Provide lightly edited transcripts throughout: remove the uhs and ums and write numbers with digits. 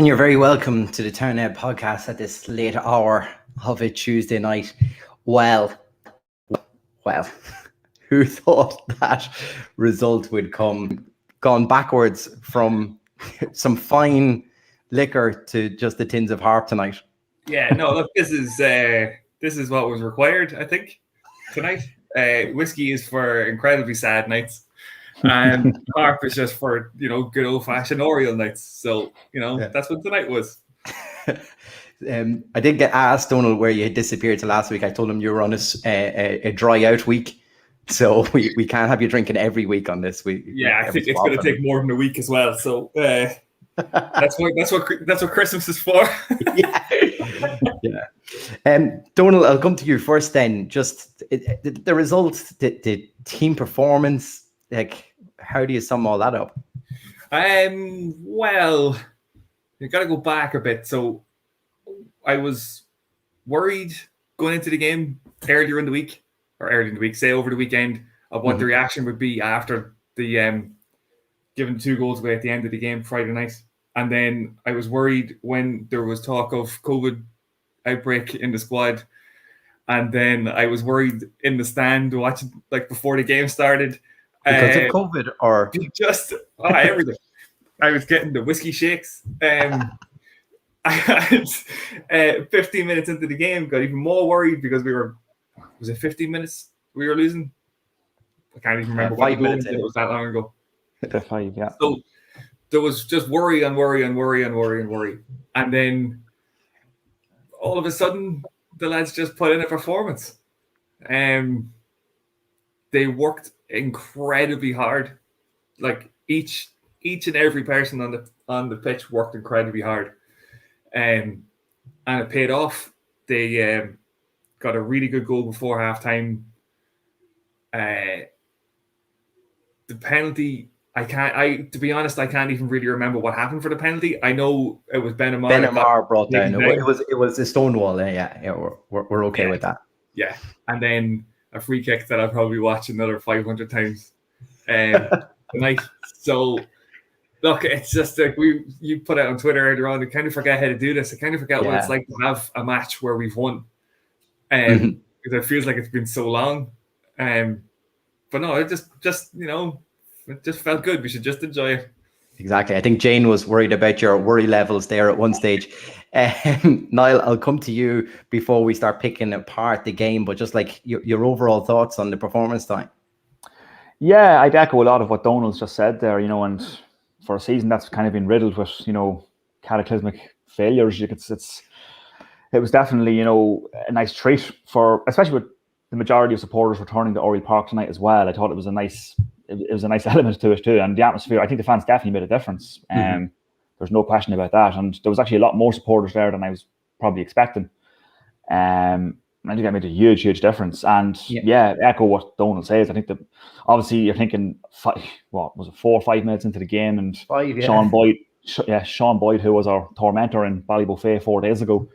you're very welcome to the Townhead podcast at this late hour of a Tuesday night. Well, who thought that result would come gone backwards from some fine liquor to just the tins of harp tonight? Yeah, no, look, this is what was required, I think, tonight. Whiskey is for incredibly sad nights, and harp is just for, good old-fashioned Oriel nights. So, That's what tonight was. I did get asked, Donald, where you had disappeared to last week. I told him you were on a dry out week, so we can't have you drinking every week on this week. Yeah, I think it's going to take more than a week as well. So that's what Christmas is for. Yeah. Donald, I'll come to you first. Then, just the results, the team performance. Like, how do you sum all that up? Well, you got to go back a bit. So I was worried going into the game earlier in the week, say over the weekend, of what the reaction would be after the giving 2 goals away at the end of the game Friday night. And then I was worried when there was talk of COVID outbreak in the squad. And then I was worried in the stand watching, before the game started. Because of COVID, or just everything. I was getting the whiskey shakes. I had 15 minutes into the game, got even more worried because was it 15 minutes we were losing? I can't even remember. 5 minutes. It was that long ago. 5, yeah. So there was just worry and worry and worry and worry and worry. And then all of a sudden, the lads just put in a performance. They worked incredibly hard. Like each and every person on the pitch worked incredibly hard. And it paid off. They got a really good goal before halftime. The penalty, to be honest, I can't even really remember what happened for the penalty. I know it was Ben Amar brought down. It was a stonewall. Yeah, we're okay with that. Yeah, and then a free kick that I'll probably watch another 500 times tonight. So look, it's just like you put it on Twitter earlier on. I kind of forget how to do this. I kind of forget what it's like to have a match where we've won, because it feels like it's been so long. But no, it just it just felt good. We should just enjoy it. Exactly. I think Jane was worried about your worry levels there at one stage. Niall, I'll come to you before we start picking apart the game, but just like your overall thoughts on the performance time. Yeah, I'd echo a lot of what Donald's just said there, and for a season that's kind of been riddled with, cataclysmic failures. It was definitely, a nice treat especially with the majority of supporters returning to Oriel Park tonight as well. I thought it was a nice element to it too, and the atmosphere. I think the fans definitely made a difference. There's no question about that, and there was actually a lot more supporters there than I was probably expecting. I think that made a huge difference. And echo what Donald says. I think that obviously you're thinking 4 or 5 minutes into the game, and Sean Boyd, who was our tormentor in Ballybuffet 4 days ago,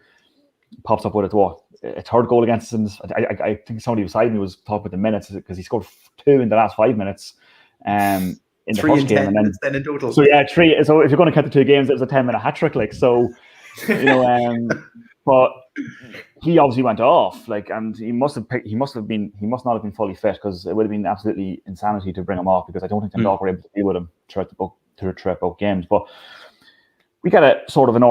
pops up with a third goal against us. I think somebody beside me was talking about the minutes, because he scored 2 in the last 5 minutes. In the first game, and then in total. So 3. So if you're going to count the 2 games, it was a 10-minute hat trick. But he obviously went off, and he must not have been fully fit, because it would have been absolutely insanity to bring him off, because I don't think Dundalk were able to deal with him throughout both games. But we got a sort of an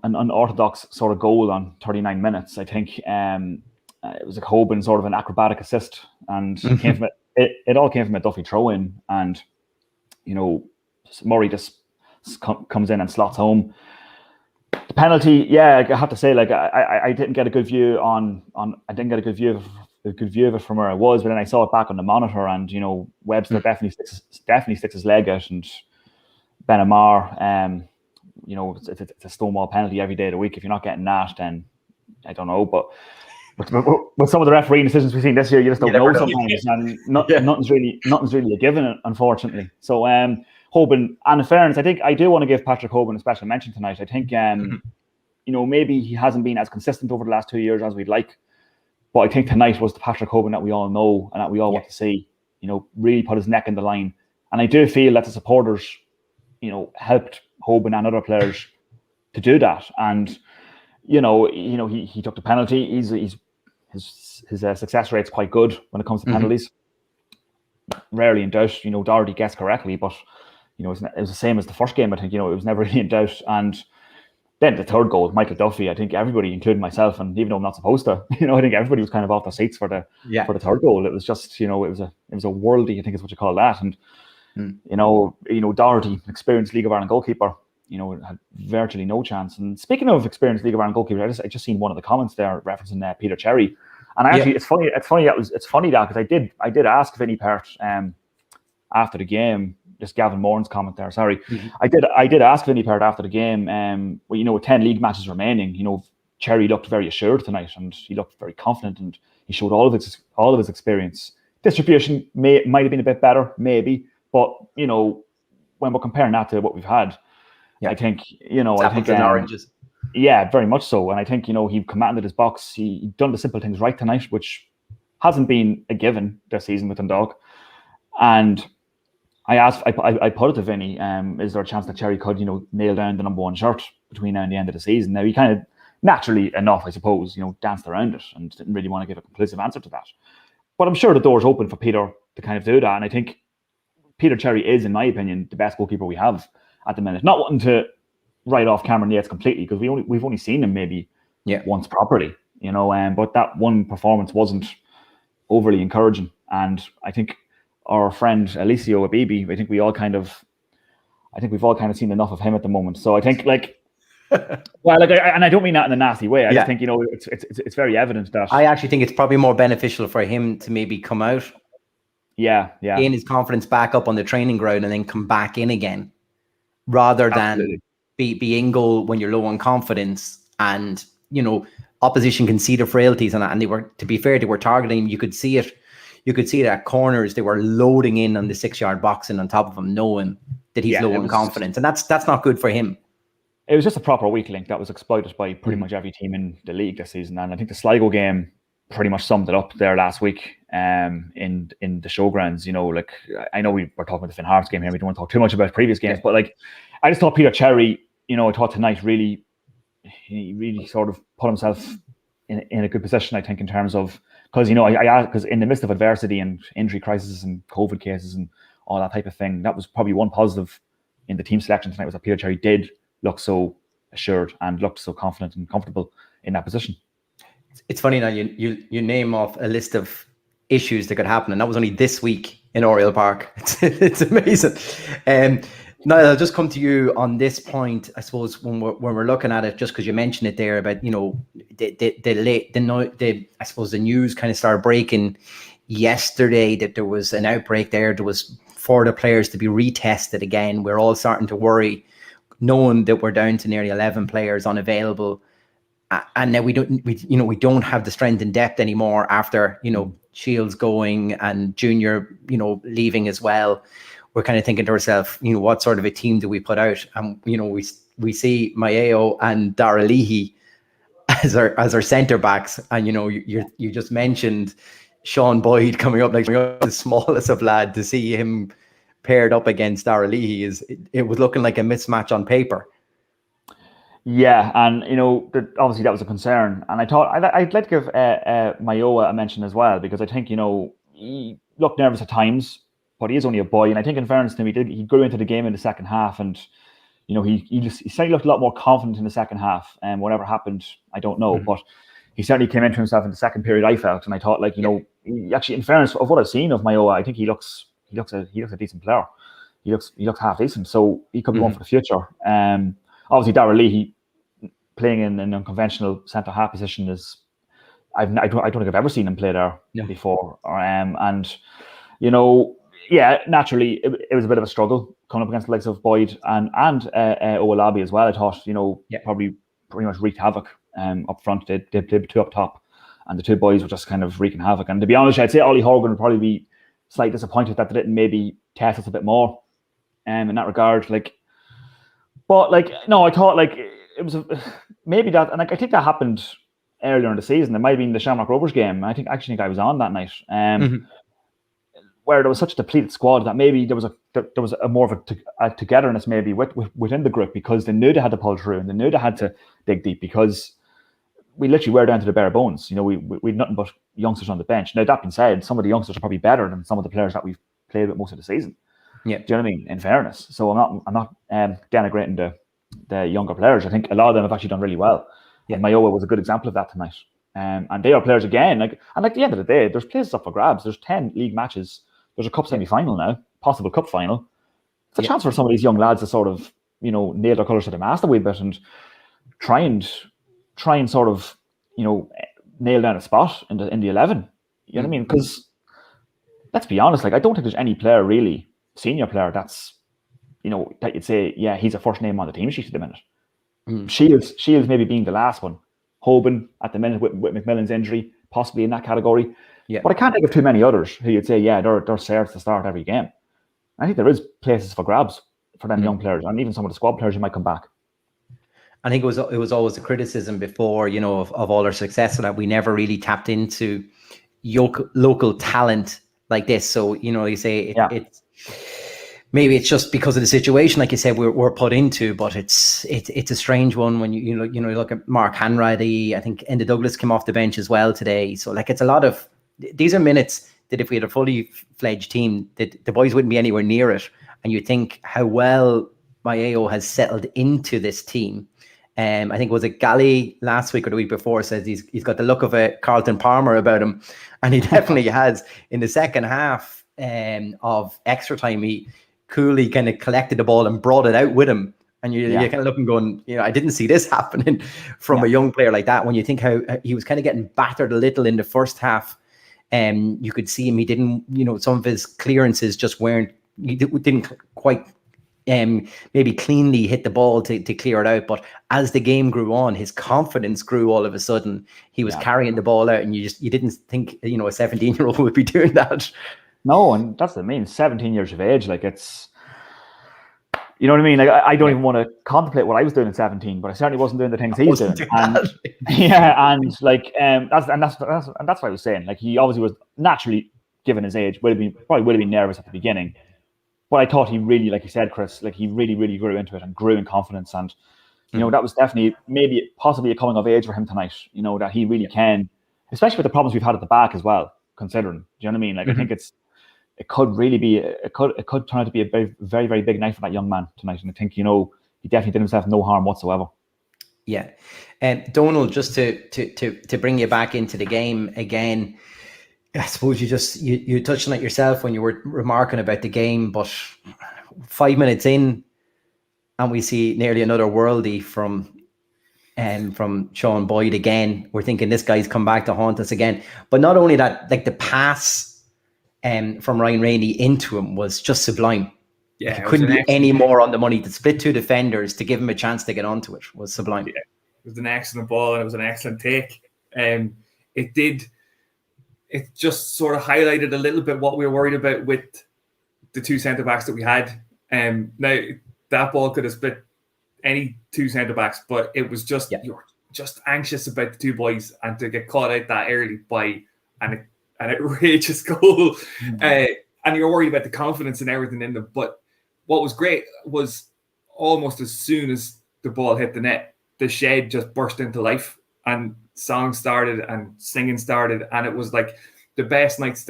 unorthodox sort of goal on 39 minutes. I think it was a Hoban sort of an acrobatic assist, and it all came from a Duffy throw-in, and Murray just comes in and slots home. The penalty, I have to say, I didn't get a good view I didn't get a good view of it from where I was, but then I saw it back on the monitor, and Webster definitely sticks his leg out, and Ben Amar, it's a stonewall penalty every day of the week. If you're not getting that, then I don't know, but with some of the refereeing decisions we've seen this year, you just don't know sometimes, and nothing's really a given, unfortunately. So Hoban, and in fairness, I think I do want to give Patrick Hoban a special mention tonight. I think maybe he hasn't been as consistent over the last 2 years as we'd like, but I think tonight was the Patrick Hoban that we all know and that we all want to see. Really put his neck in the line, and I do feel that the supporters, helped Hoban and other players do that. And he took the penalty. His success rate's quite good when it comes to penalties. Rarely in doubt. Doherty guessed correctly, but it was the same as the first game. I think it was never really in doubt. And then the third goal, Michael Duffy. I think everybody, including myself, and even though I'm not supposed to, I think everybody was kind of off their seats for the third goal. It was just, it was a worldie, I think is what you call that. And Doherty, experienced League of Ireland goalkeeper, had virtually no chance. And speaking of experienced League of Ireland goalkeeper, I just seen one of the comments there referencing Peter Cherry. And actually, it's funny that because I did ask Vinnie Pert after the game. Just Gavin Moran's comment there. Sorry, I did ask Vinnie Pert after the game. With 10 league matches remaining, Cherry looked very assured tonight, and he looked very confident, and he showed all of his experience. Distribution might have been a bit better, maybe, but when we're comparing that to what we've had, I think apples and oranges. Yeah, very much so. And I think, he commanded his box. He done the simple things right tonight, which hasn't been a given this season with Dundalk. And I put it to Vinny, is there a chance that Cherry could, nail down the number one shirt between now and the end of the season? Now, he kind of, naturally enough, I suppose, danced around it and didn't really want to give a conclusive answer to that. But I'm sure the door's open for Peter to kind of do that. And I think Peter Cherry is, in my opinion, the best goalkeeper we have at the minute. Not wanting to write off Cameron Yates completely, because we've only seen him maybe once properly, but that one performance wasn't overly encouraging. And I think our friend Alicio Abibi, I think we've all kind of seen enough of him at the moment. So I think and I don't mean that in a nasty way. I just think it's very evident that I actually think it's probably more beneficial for him to maybe come out, gain his confidence back up on the training ground, and then come back in again, rather than be in goal when you're low on confidence. And opposition can see the frailties, and they were, to be fair, they were targeting him. You could see it at corners. They were loading in on the 6-yard box and on top of him, knowing that he's low on confidence, and that's not good for him. It was just a proper weak link that was exploited by pretty much every team in the league this season. And I think the Sligo game pretty much summed it up there last week in the showgrounds. I know we were talking about the Finn Harps game here. We don't want to talk too much about previous games, but I just thought Peter Cherry, I thought tonight he really sort of put himself in a good position, I think, in terms of, because because in the midst of adversity and injury crisis and COVID cases and all that type of thing, that was probably one positive in the team selection tonight, was that Peter Cherry did look so assured and looked so confident and comfortable in that position. It's funny now, you name off a list of issues that could happen, and that was only this week in Oriel Park. It's amazing. Niall, I'll just come to you on this point. I suppose when we're looking at it, just because you mentioned it there about I suppose the news kind of started breaking yesterday that there was an outbreak there. There was 4 players to be retested again. We're all starting to worry, knowing that we're down to nearly 11 players unavailable, and now we don't have the strength and depth anymore after Shields going and Junior leaving as well. We're kind of thinking to ourselves, what sort of a team do we put out? And we see Maeo and Dara Leahy as our centre backs, and you just mentioned Sean Boyd coming up, the smallest of lad. To see him paired up against Dara Leahy it was looking like a mismatch on paper. Yeah, and obviously that was a concern, and I thought I'd like to give Mayowa a mention as well, because I think he looked nervous at times, but he is only a boy, and I think in fairness to him, he grew into the game in the second half, and he certainly looked a lot more confident in the second half. And whatever happened, I don't know, but he certainly came into himself in the second period, I felt, and I thought he actually, in fairness of what I've seen of Mayowa, I think he looks a decent player. He looks half decent, so he could be one for the future. Obviously, Dara Leahy playing in an unconventional centre half position is, I don't think I've ever seen him play there before. Naturally, it was a bit of a struggle coming up against the likes of Boyd and Owolabi as well. I thought, probably pretty much wreaked havoc up front. They played 2 up top, and the 2 boys were just kind of wreaking havoc. And to be honest, I'd say Ollie Horgan would probably be slightly disappointed that they didn't maybe test us a bit more in that regard. I thought it was maybe that, and I think that happened earlier in the season. It might have been the Shamrock Rovers game. I actually think I was on that night. where there was such a depleted squad that maybe there was a more of a togetherness maybe within the group, because they knew they had to pull through and they knew they had to dig deep, because we literally were down to the bare bones. We had nothing but youngsters on the bench. Now, that being said, some of the youngsters are probably better than some of the players that we've played with most of the season. Yeah. Do you know what I mean? In fairness. So I'm not denigrating the younger players. I think a lot of them have actually done really well. Yeah. And Mayowa was a good example of that tonight. And they are players again. And at the end of the day, there's places up for grabs. There's 10 league matches. There's a cup semi-final now, possible cup final. It's a chance for some of these young lads to sort of, nail their colours to the mast a wee bit and try and sort of, nail down a spot in the 11. You know what I mean? Because let's be honest, I don't think there's any player really, senior player, that's, that you'd say, yeah, he's a first name on the team sheet at the minute. Shields maybe being the last one. Hoban at the minute with McMillan's injury, possibly in that category. Yeah. But I can't think of too many others who you'd say, yeah, they're served to start every game. I think there is places for grabs for them young players, and even some of the squad players who might come back. I think it was always a criticism before, of all our success, that we never really tapped into local talent like this. So, you say it's maybe it's just because of the situation, like you said, we're put into, but it's a strange one when you look at Mark Hanratty. I think Enda Douglas came off the bench as well today. So it's a lot of, these are minutes that if we had a fully fledged team, that the boys wouldn't be anywhere near it. And you think how well Mayo has settled into this team. I think was it Gally last week or the week before says he's got the look of a Carlton Palmer about him, and he definitely has. In the second half of extra time, he coolly kind of collected the ball and brought it out with him, and you kind of look and going, I didn't see this happening from a young player like that. When you think how he was kind of getting battered a little in the first half, you could see him. He didn't, some of his clearances just didn't quite. Maybe cleanly hit the ball to clear it out, but as the game grew on, his confidence grew all of a sudden. He was carrying the ball out, and you didn't think a 17-year-old would be doing that. No, and that's what I mean. 17 years of age, it's, you know what I mean. I don't even want to contemplate what I was doing at 17, but I certainly wasn't doing the things he was doing. And that's what I was saying. He obviously was naturally, given his age, probably would have been nervous at the beginning. But I thought he really, like you said, Chris, he really, really grew into it and grew in confidence. And, that was definitely possibly a coming of age for him tonight, that he really can, especially with the problems we've had at the back as well, considering, do you know what I mean? I think it could turn out to be a very, very, very big night for that young man tonight. And I think, he definitely did himself no harm whatsoever. Yeah. And Donald, just to bring you back into the game again, I suppose you touched on it yourself when you were remarking about the game, but 5 minutes in and we see nearly another worldie from Sean Boyd again. We're thinking this guy's come back to haunt us again. But not only that, the pass from Ryan Rainey into him was just sublime. Yeah, it couldn't be any more on the money. To split two defenders to give him a chance to get onto it was sublime. Yeah, it was an excellent ball and it was an excellent take. It just sort of highlighted a little bit what we were worried about with the two centre-backs that we had. Now, that ball could have split any two centre-backs, but it was just, you were just anxious about the two boys, and to get caught out that early by an outrageous goal. And you're worried about the confidence and everything in them. But what was great was almost as soon as the ball hit the net, the shed just burst into life, and songs started and singing started, and it was the best nights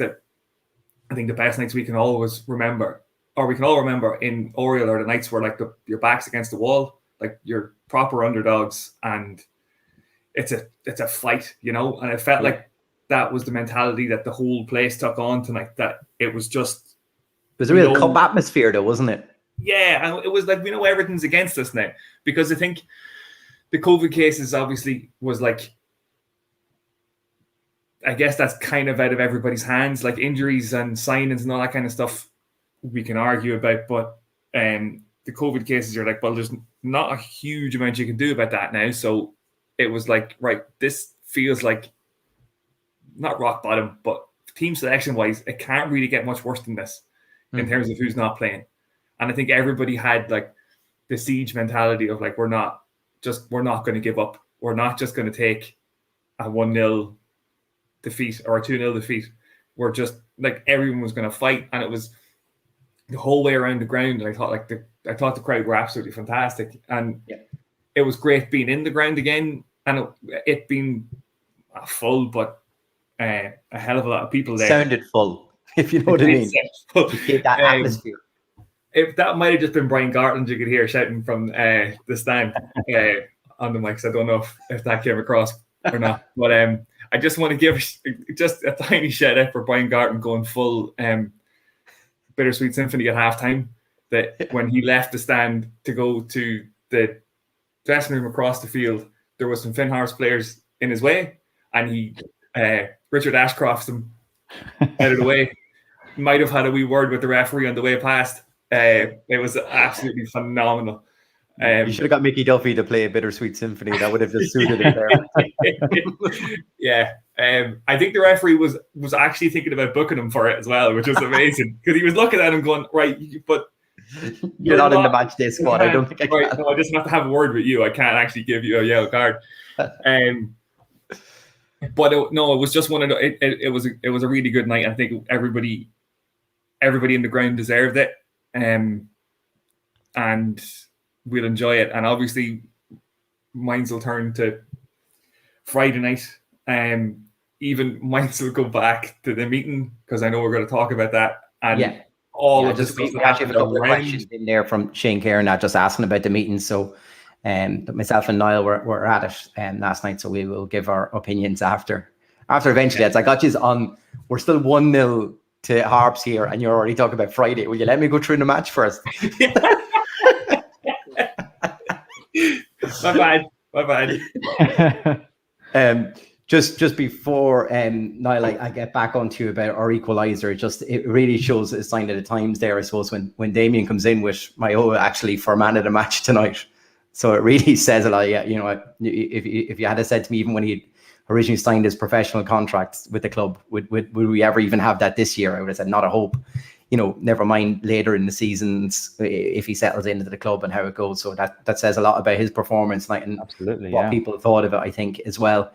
we can always remember, or we can all remember in Oriel, are the nights where your back's against the wall, you're proper underdogs, and it's a fight, and it felt like that was the mentality that the whole place took on tonight. That it was just, it was a real cup atmosphere though, wasn't it? Yeah, and it was we know everything's against us now, because I think the COVID cases obviously was I guess that's kind of out of everybody's hands, injuries and signings and all that kind of stuff we can argue about. But the COVID cases are well, there's not a huge amount you can do about that now. So it was right, this feels like not rock bottom, but team selection wise, it can't really get much worse than this in terms of who's not playing. And I think everybody had the siege mentality of we're not going to give up. We're not just going to take a 1-0 defeat or a 2-0 defeat. were just like everyone was going to fight, and it was the whole way around the ground. And I thought the crowd were absolutely fantastic, and it was great being in the ground again, and it being full, but a hell of a lot of people there. Sounded full, if you know what I mean. You get that atmosphere. If that might have just been Brian Gartland you could hear shouting from the stand on the mics. I don't know if that came across or not. But I just want to give just a tiny shout out for Brian Gartland going full Bittersweet Symphony at halftime. That when he left the stand to go to the dressing room across the field, there was some Finn Harps players in his way, and he Richard Ashcroft's them out of the way. Might have had a wee word with the referee on the way past. It was absolutely phenomenal. You should have got Mickey Duffy to play a Bittersweet Symphony. That would have just suited it there. Yeah. I think the referee was actually thinking about booking him for it as well, which was amazing, because he was looking at him going, right, but you're not in the match day squad. I don't think I can. Right, no, I just have to have a word with you. I can't actually give you a yellow card. But it was just one of the. It was a really good night. I think everybody in the ground deserved it, and we'll enjoy it. And obviously, minds will turn to Friday night. Even minds will go back to the meeting, because I know we're going to talk about that. And all of this. We actually have a couple of questions in there from Shane Cairn just asking about the meeting. So, myself and Niall were at it last night, so we will give our opinions after eventually. As I got you on, we're still 1-0 to Harps here, and you're already talking about Friday. Will you let me go through the match first? My bad. Just before Niall, I get back onto you about our equaliser. It really shows a sign of the times there, I suppose, when Damien comes in with Mayo actually for man of the match tonight. So it really says a lot. Yeah, you know, if you had said to me even when he originally signed his professional contract with the club, would we ever even have that this year? I would have said not a hope. You know, never mind later in the seasons if he settles into the club and how it goes. So that says a lot about his performance tonight and absolutely what people thought of it, I think, as well.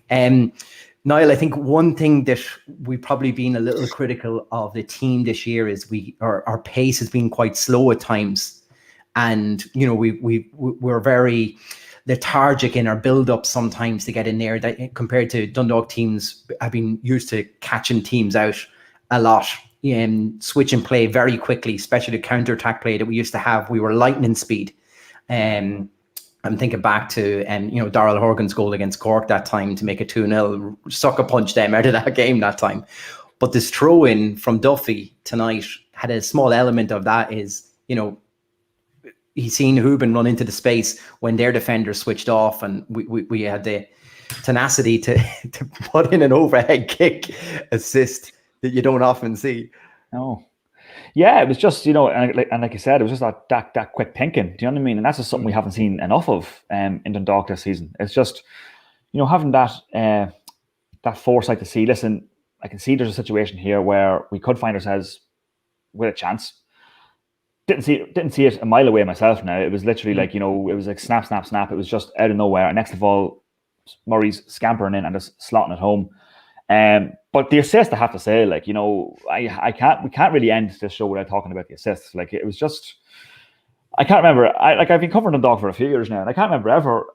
Niall, I think one thing that we've probably been a little critical of the team this year is our pace has been quite slow at times, and you know we're very lethargic in our build-up sometimes to get in there. That compared to Dundalk teams, have been used to catching teams out a lot. Switch and play very quickly, especially the counter-attack play that we used to have. We were lightning speed. I'm thinking back to Darrell Horgan's goal against Cork that time to make it 2-0, sucker punch them out of that game that time. But this throw-in from Duffy tonight had a small element of that. Is, you know, he's seen Hooban run into the space when their defender switched off, and we had the tenacity to put in an overhead kick assist that you don't often see. No. Yeah, it was just, you know, and like you said, it was just that quick thinking. Do you know what I mean? And that's just something we haven't seen enough of in Dundalk this season. It's just, you know, having that foresight to see, listen, I can see there's a situation here where we could find ourselves with a chance. Didn't see it a mile away myself now. It was literally like, you know, it was like snap, snap, snap. It was just out of nowhere. And next of all, Murray's scampering in and just slotting it home. But the assist, I have to say, like, you know, we can't really end this show without talking about the assists. Like, it was just, I can't remember. I've been covering the dog for a few years now, and I can't remember ever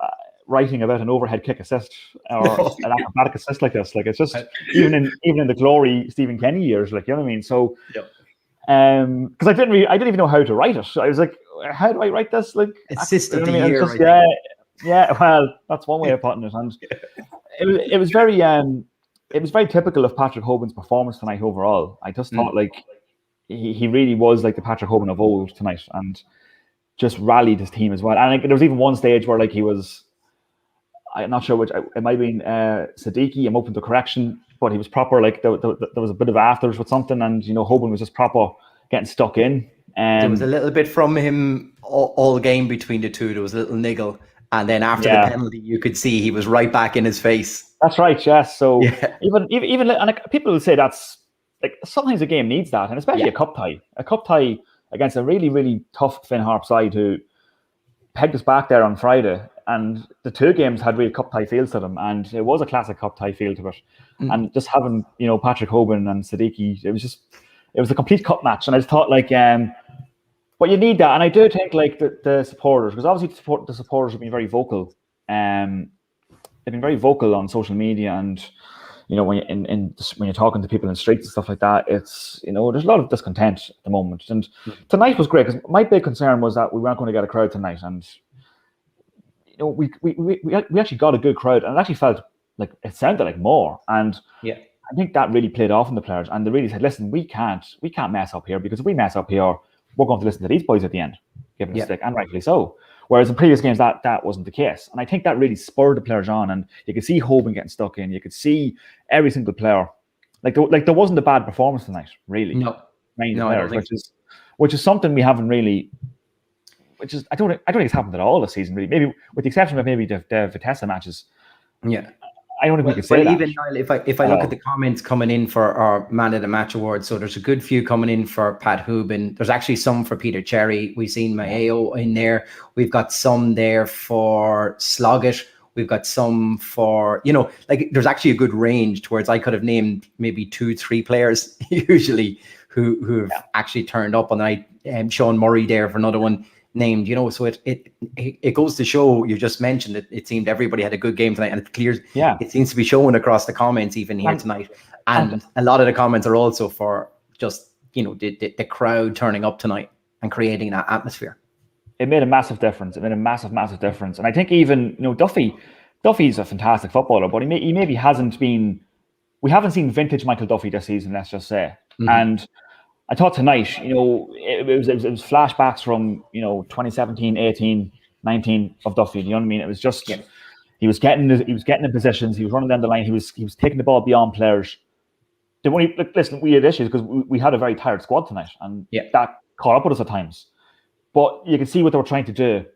writing about an overhead kick assist or an acrobatic assist like this. Like, it's just even in the glory Stephen Kenny years, like, you know what I mean? So, because I didn't even know how to write it. I was like, how do I write this? Like, assist of the year. Just, yeah. Well, that's one way of putting it. And it was very. It was very typical of Patrick Hoban's performance tonight overall. I just thought like he really was like the Patrick Hoban of old tonight, and just rallied his team as well. And like, there was even one stage where like he was, I'm not sure which, it might have been Siddiqui, I'm open to correction, but he was proper, like there was a bit of afters with something, and you know, Hoban was just proper getting stuck in. There was a little bit from him all game between the two. There was a little niggle. And then after the penalty, you could see he was right back in his face. That's right, yes. So even and like, people will say that's like sometimes a game needs that, and especially a cup tie against a really, really tough Finn Harps side who pegged us back there on Friday, and the two games had real cup tie feels to them, and it was a classic cup tie feel to it. And just having Patrick Hoban and Siddiqui, it was a complete cup match, and I just thought but you need that, and I do think the supporters, because obviously the supporters have been very vocal. They've been very vocal on social media, and when you're talking to people in the streets and stuff like that, it's there's a lot of discontent at the moment. And tonight was great, because my big concern was that we weren't going to get a crowd tonight, and we actually got a good crowd, and it actually felt like it sounded like more. And I think that really played off on the players, and they really said, "Listen, we can't mess up here, because if we mess up here, we're going to listen to these boys at the end, giving a stick, and rightfully so." Whereas in previous games, that wasn't the case. And I think that really spurred the players on. And you could see Hoban getting stuck in. You could see every single player. There wasn't a bad performance tonight, really. No. Players, which is something we haven't really. I don't think it's happened at all this season, really. Maybe with the exception of maybe the Vitesse matches. Yeah. I don't think we could say that. Even Niall, if I look at the comments coming in for our Man of the Match award, so there's a good few coming in for Pat Hoban. There's actually some for Peter Cherry. We've seen Mayo in there. We've got some there for Sloggett. We've got some for, there's actually a good range towards I could have named maybe 2-3 players usually who have actually turned up on the night. Sean Murray there for another one named, so it goes to show, you just mentioned it seemed everybody had a good game tonight, and it clears, it seems to be showing across the comments even here tonight, and a lot of the comments are also for just the crowd turning up tonight and creating that atmosphere. It made a massive difference. It made a massive difference. And I think even Duffy's a fantastic footballer, but he maybe hasn't been, we haven't seen vintage Michael Duffy this season, let's just say. And I thought tonight, it was flashbacks from 2017, 18, 19 of Duffy. You know what I mean? It was just he was getting in positions, he was running down the line, he was taking the ball beyond players. Listen, we had issues because we had a very tired squad tonight, and that caught up with us at times. But you can see what they were trying to do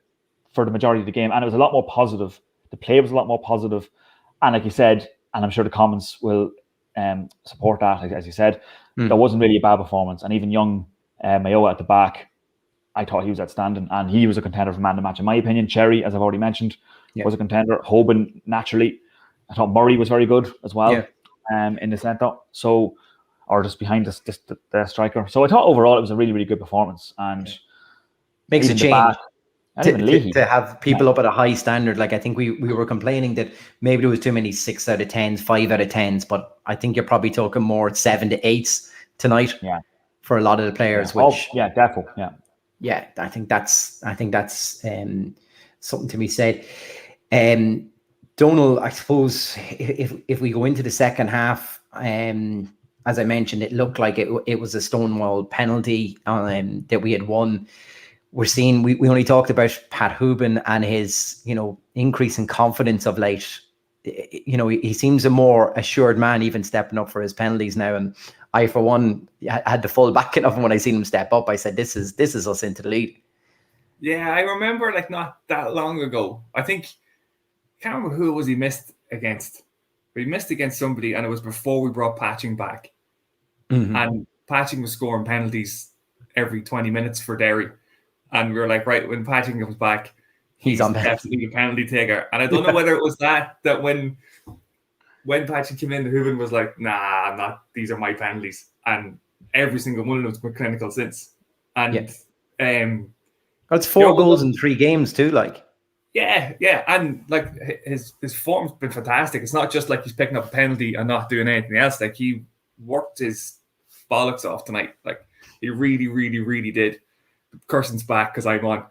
for the majority of the game, and it was a lot more positive. The play was a lot more positive, and like you said, and I'm sure the comments will support that, as you said. There wasn't really a bad performance, and even young Mayo at the back, I thought he was outstanding, and he was a contender for man of the match in my opinion. Cherry, as I've already mentioned, was a contender. Hoban, naturally. I thought Murray was very good as well in the centre, or just behind the striker. So I thought overall it was a really, really good performance, and makes a change. To have people up at a high standard. Like I think we were complaining that maybe there was too many 6 out of 10s, 5 out of 10s, but I think you're probably talking more 7 to 8s tonight for a lot of the players. Definitely. I think that's something to be said. Donal, I suppose if we go into the second half, as I mentioned, it looked like it was a stonewall penalty that we had won. We're seeing, we only talked about Pat Hoban and his, increase in confidence of late. He seems a more assured man, even stepping up for his penalties now. And I, for one, had the full backing of him when I seen him step up. I said, this is us into the lead. Yeah, I remember not that long ago. I can't remember who it was he missed against. But he missed against somebody, and it was before we brought Patching back. And Patching was scoring penalties every 20 minutes for Derry. And we were like, right, when Patching comes back, he's on definitely a penalty taker. And I don't know whether it was that when Patching came in, Hoban was like, nah, I'm not. These are my penalties. And every single one of them has been clinical since. And that's 4 goals in 3 games too, like. Yeah. And like his form's been fantastic. It's not just like he's picking up a penalty and not doing anything else. Like he worked his bollocks off tonight. Like he really, really, really did. Cursing's back because I'm on.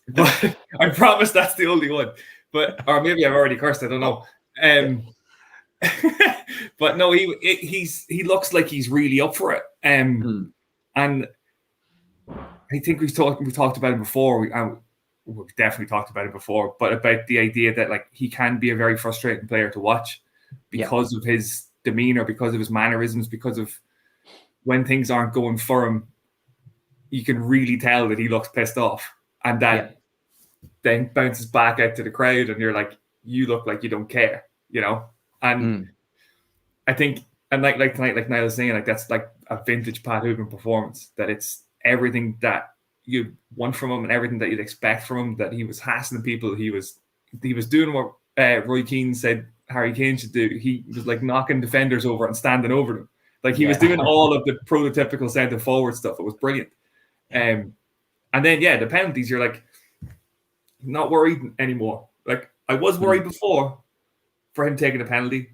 But I promise that's the only one. Or maybe I've already cursed. I don't know. But no, he looks like he's really up for it. And I think we've talked about it before. We've definitely talked about it before. But about the idea that like he can be a very frustrating player to watch because of his demeanor, because of his mannerisms, because of when things aren't going for him, you can really tell that he looks pissed off, and that then bounces back out to the crowd, and you're like, you look like you don't care, And I think, and like tonight, like Niall was saying, like that's like a vintage Pat Hoban performance. That it's everything that you want from him and everything that you'd expect from him. That he was hassling people. He was doing what Roy Keane said Harry Kane should do. He was like knocking defenders over and standing over them. Like he was doing all of the prototypical centre forward stuff. It was brilliant. And then the penalties. You're like not worried anymore. Like I was worried before for him taking a penalty,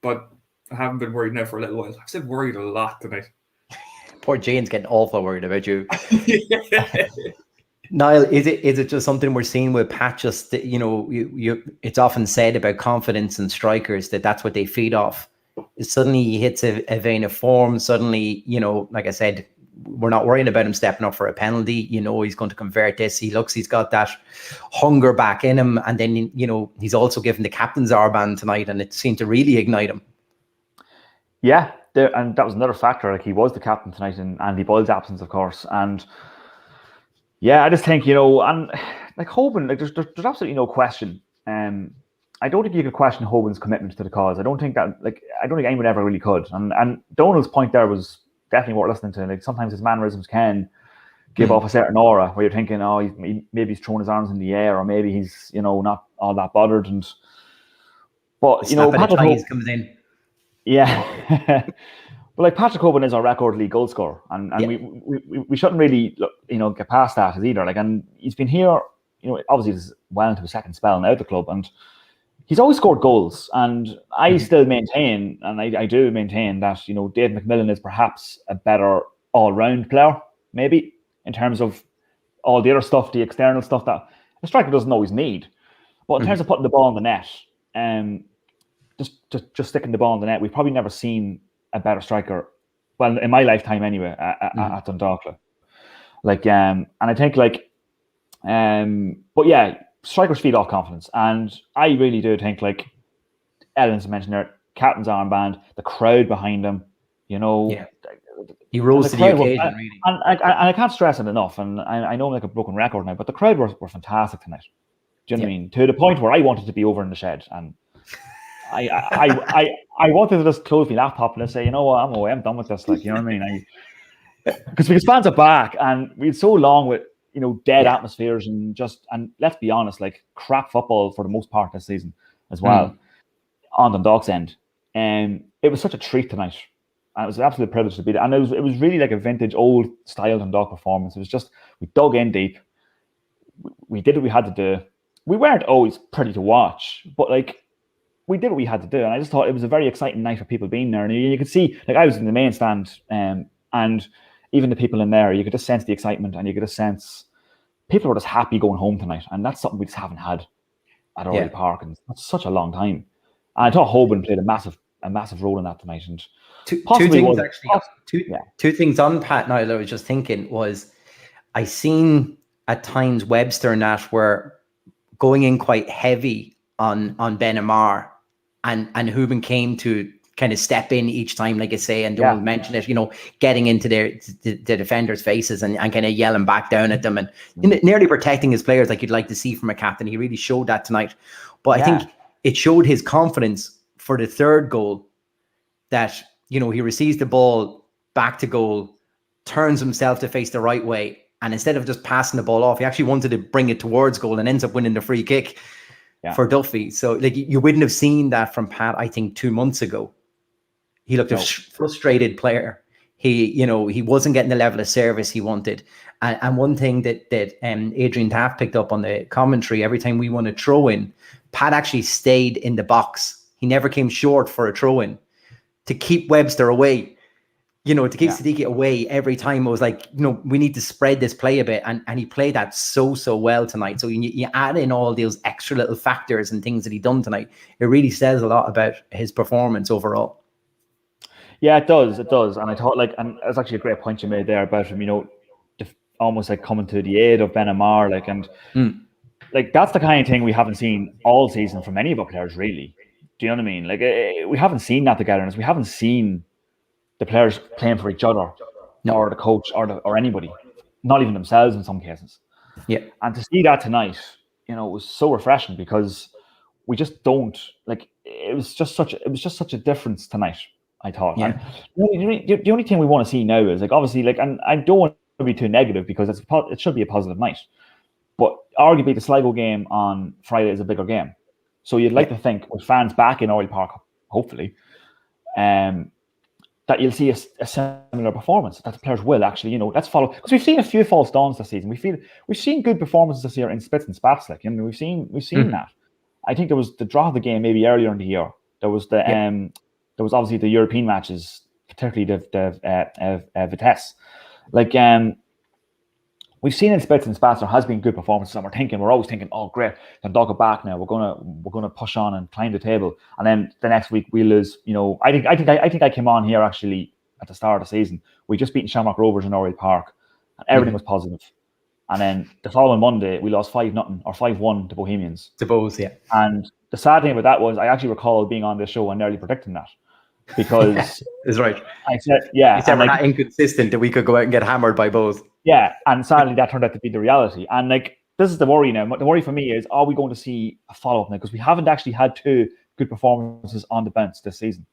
but I haven't been worried now for a little while. I've said worried a lot tonight. Poor Jane's getting awful worried about you. Niall, is it just something we're seeing with Pat? Just it's often said about confidence in strikers that's what they feed off. Suddenly he hits a vein of form. Suddenly, like I said, we're not worrying about him stepping up for a penalty. He's going to convert this. He's got that hunger back in him, and then he's also given the captain's armband tonight, and it seemed to really ignite him. Yeah, and that was another factor. Like he was the captain tonight in Andy Boyle's absence, of course, and. Yeah, I just think, and like Hoban, like there's absolutely no question. I don't think you could question Hoban's commitment to the cause. I don't think anyone ever really could. And Donald's point there was definitely worth listening to. Like sometimes his mannerisms can give off a certain aura where you're thinking, maybe he's throwing his arms in the air, or maybe he's not all that bothered. But Patrick Hoban comes in. Yeah. But like Patrick Hoban is our record league goal scorer, and we shouldn't really get past that either. Like, and he's been here, obviously he's well into his second spell now at the club, and he's always scored goals. And I still maintain, and I do maintain that Dave McMillan is perhaps a better all-round player, maybe in terms of all the other stuff, the external stuff that a striker doesn't always need. But in terms of putting the ball in the net, just sticking the ball in the net, we've probably never seen a better striker, well, in my lifetime anyway, at Dundalk. Like, and I think but yeah, strikers feed off confidence, and I really do think Ellen's mentioned there, captain's armband, the crowd behind him, he rose to the occasion, really. And I can't stress it enough, and I know I'm like a broken record now, but the crowd were fantastic tonight. Do you know what I mean? To the point where I wanted to be over in the shed, and I wanted to just close my laptop and say, what, I'm away, I'm done with this. Like, you know what I mean? Because fans are back, and we had so long with dead atmospheres and let's be honest, like crap football for the most part this season as well on Dundalk's end. And it was such a treat tonight, and it was an absolute privilege to be there. And it was really like a vintage old style Dundalk performance. It was just, we dug in deep, we did what we had to do. We weren't always pretty to watch, but we did what we had to do, and I just thought it was a very exciting night for people being there. And you could see, I was in the main stand, and even the people in there, you could just sense the excitement, and you could just sense people were just happy going home tonight, and that's something we just haven't had at Oriel Park in such a long time. And I thought Hoban played a massive role in that tonight. And two things on Pat. Now, I was just thinking I seen at times Webster and that were going in quite heavy on Ben Amar. And Hoban came to kind of step in each time, like I say, and don't mention it, getting into the defenders' faces and kind of yelling back down at them and nearly protecting his players like you'd like to see from a captain. He really showed that tonight. But I think it showed his confidence for the third goal that, he receives the ball back to goal, turns himself to face the right way, and instead of just passing the ball off, he actually wanted to bring it towards goal and ends up winning the free kick. For Duffy. So you wouldn't have seen that from Pat, I think 2 months ago. He looked a frustrated player. He wasn't getting the level of service he wanted. And one thing that Adrian Taft picked up on the commentary, every time we won a throw in, Pat actually stayed in the box. He never came short for a throw in to keep Webster away. To keep Siddiqui away every time. It was like, we need to spread this play a bit. And he played that so well tonight. So you add in all those extra little factors and things that he done tonight. It really says a lot about his performance overall. Yeah, it does. And I thought and that's actually a great point you made there about him, almost like coming to the aid of Ben Amar. That's the kind of thing we haven't seen all season from any of our players, really. Do you know what I mean? We haven't seen that togetherness. We haven't seen the players playing for each other, or the coach, or anybody, not even themselves in some cases. Yeah, and to see that tonight, it was so refreshing because we just don't it was just such a difference tonight, I thought. Yeah. And the only thing we want to see now is obviously and I don't want be too negative because it should be a positive night. But arguably the Sligo game on Friday is a bigger game. So you'd like to think with fans back in Oriel Park, hopefully, that you'll see a similar performance, that the players will actually, let's follow. Because we've seen a few false dawns this season. We've seen good performances this year in spits and spats. We've seen that. I think there was the draw of the game maybe earlier in the year. There was there was obviously the European matches, particularly the Vitesse. We've seen in spits and spats there has been good performances, and we're always thinking, oh great, Dundalk are back now. We're gonna push on and climb the table. And then the next week we lose. I think I came on here actually at the start of the season. We just beaten Shamrock Rovers in Oriel Park, and everything was positive. And then the following Monday we lost 5-0 or 5-1 to Bohemians. To Bohs, yeah. And the sad thing about that was I actually recall being on this show and nearly predicting that. Because is right. I said, yeah. You said we're not inconsistent that we could go out and get hammered by Bohs. Yeah, and sadly that turned out to be the reality. And this is the worry now. The worry for me is, are we going to see a follow-up now? Because we haven't actually had two good performances on the bench this season.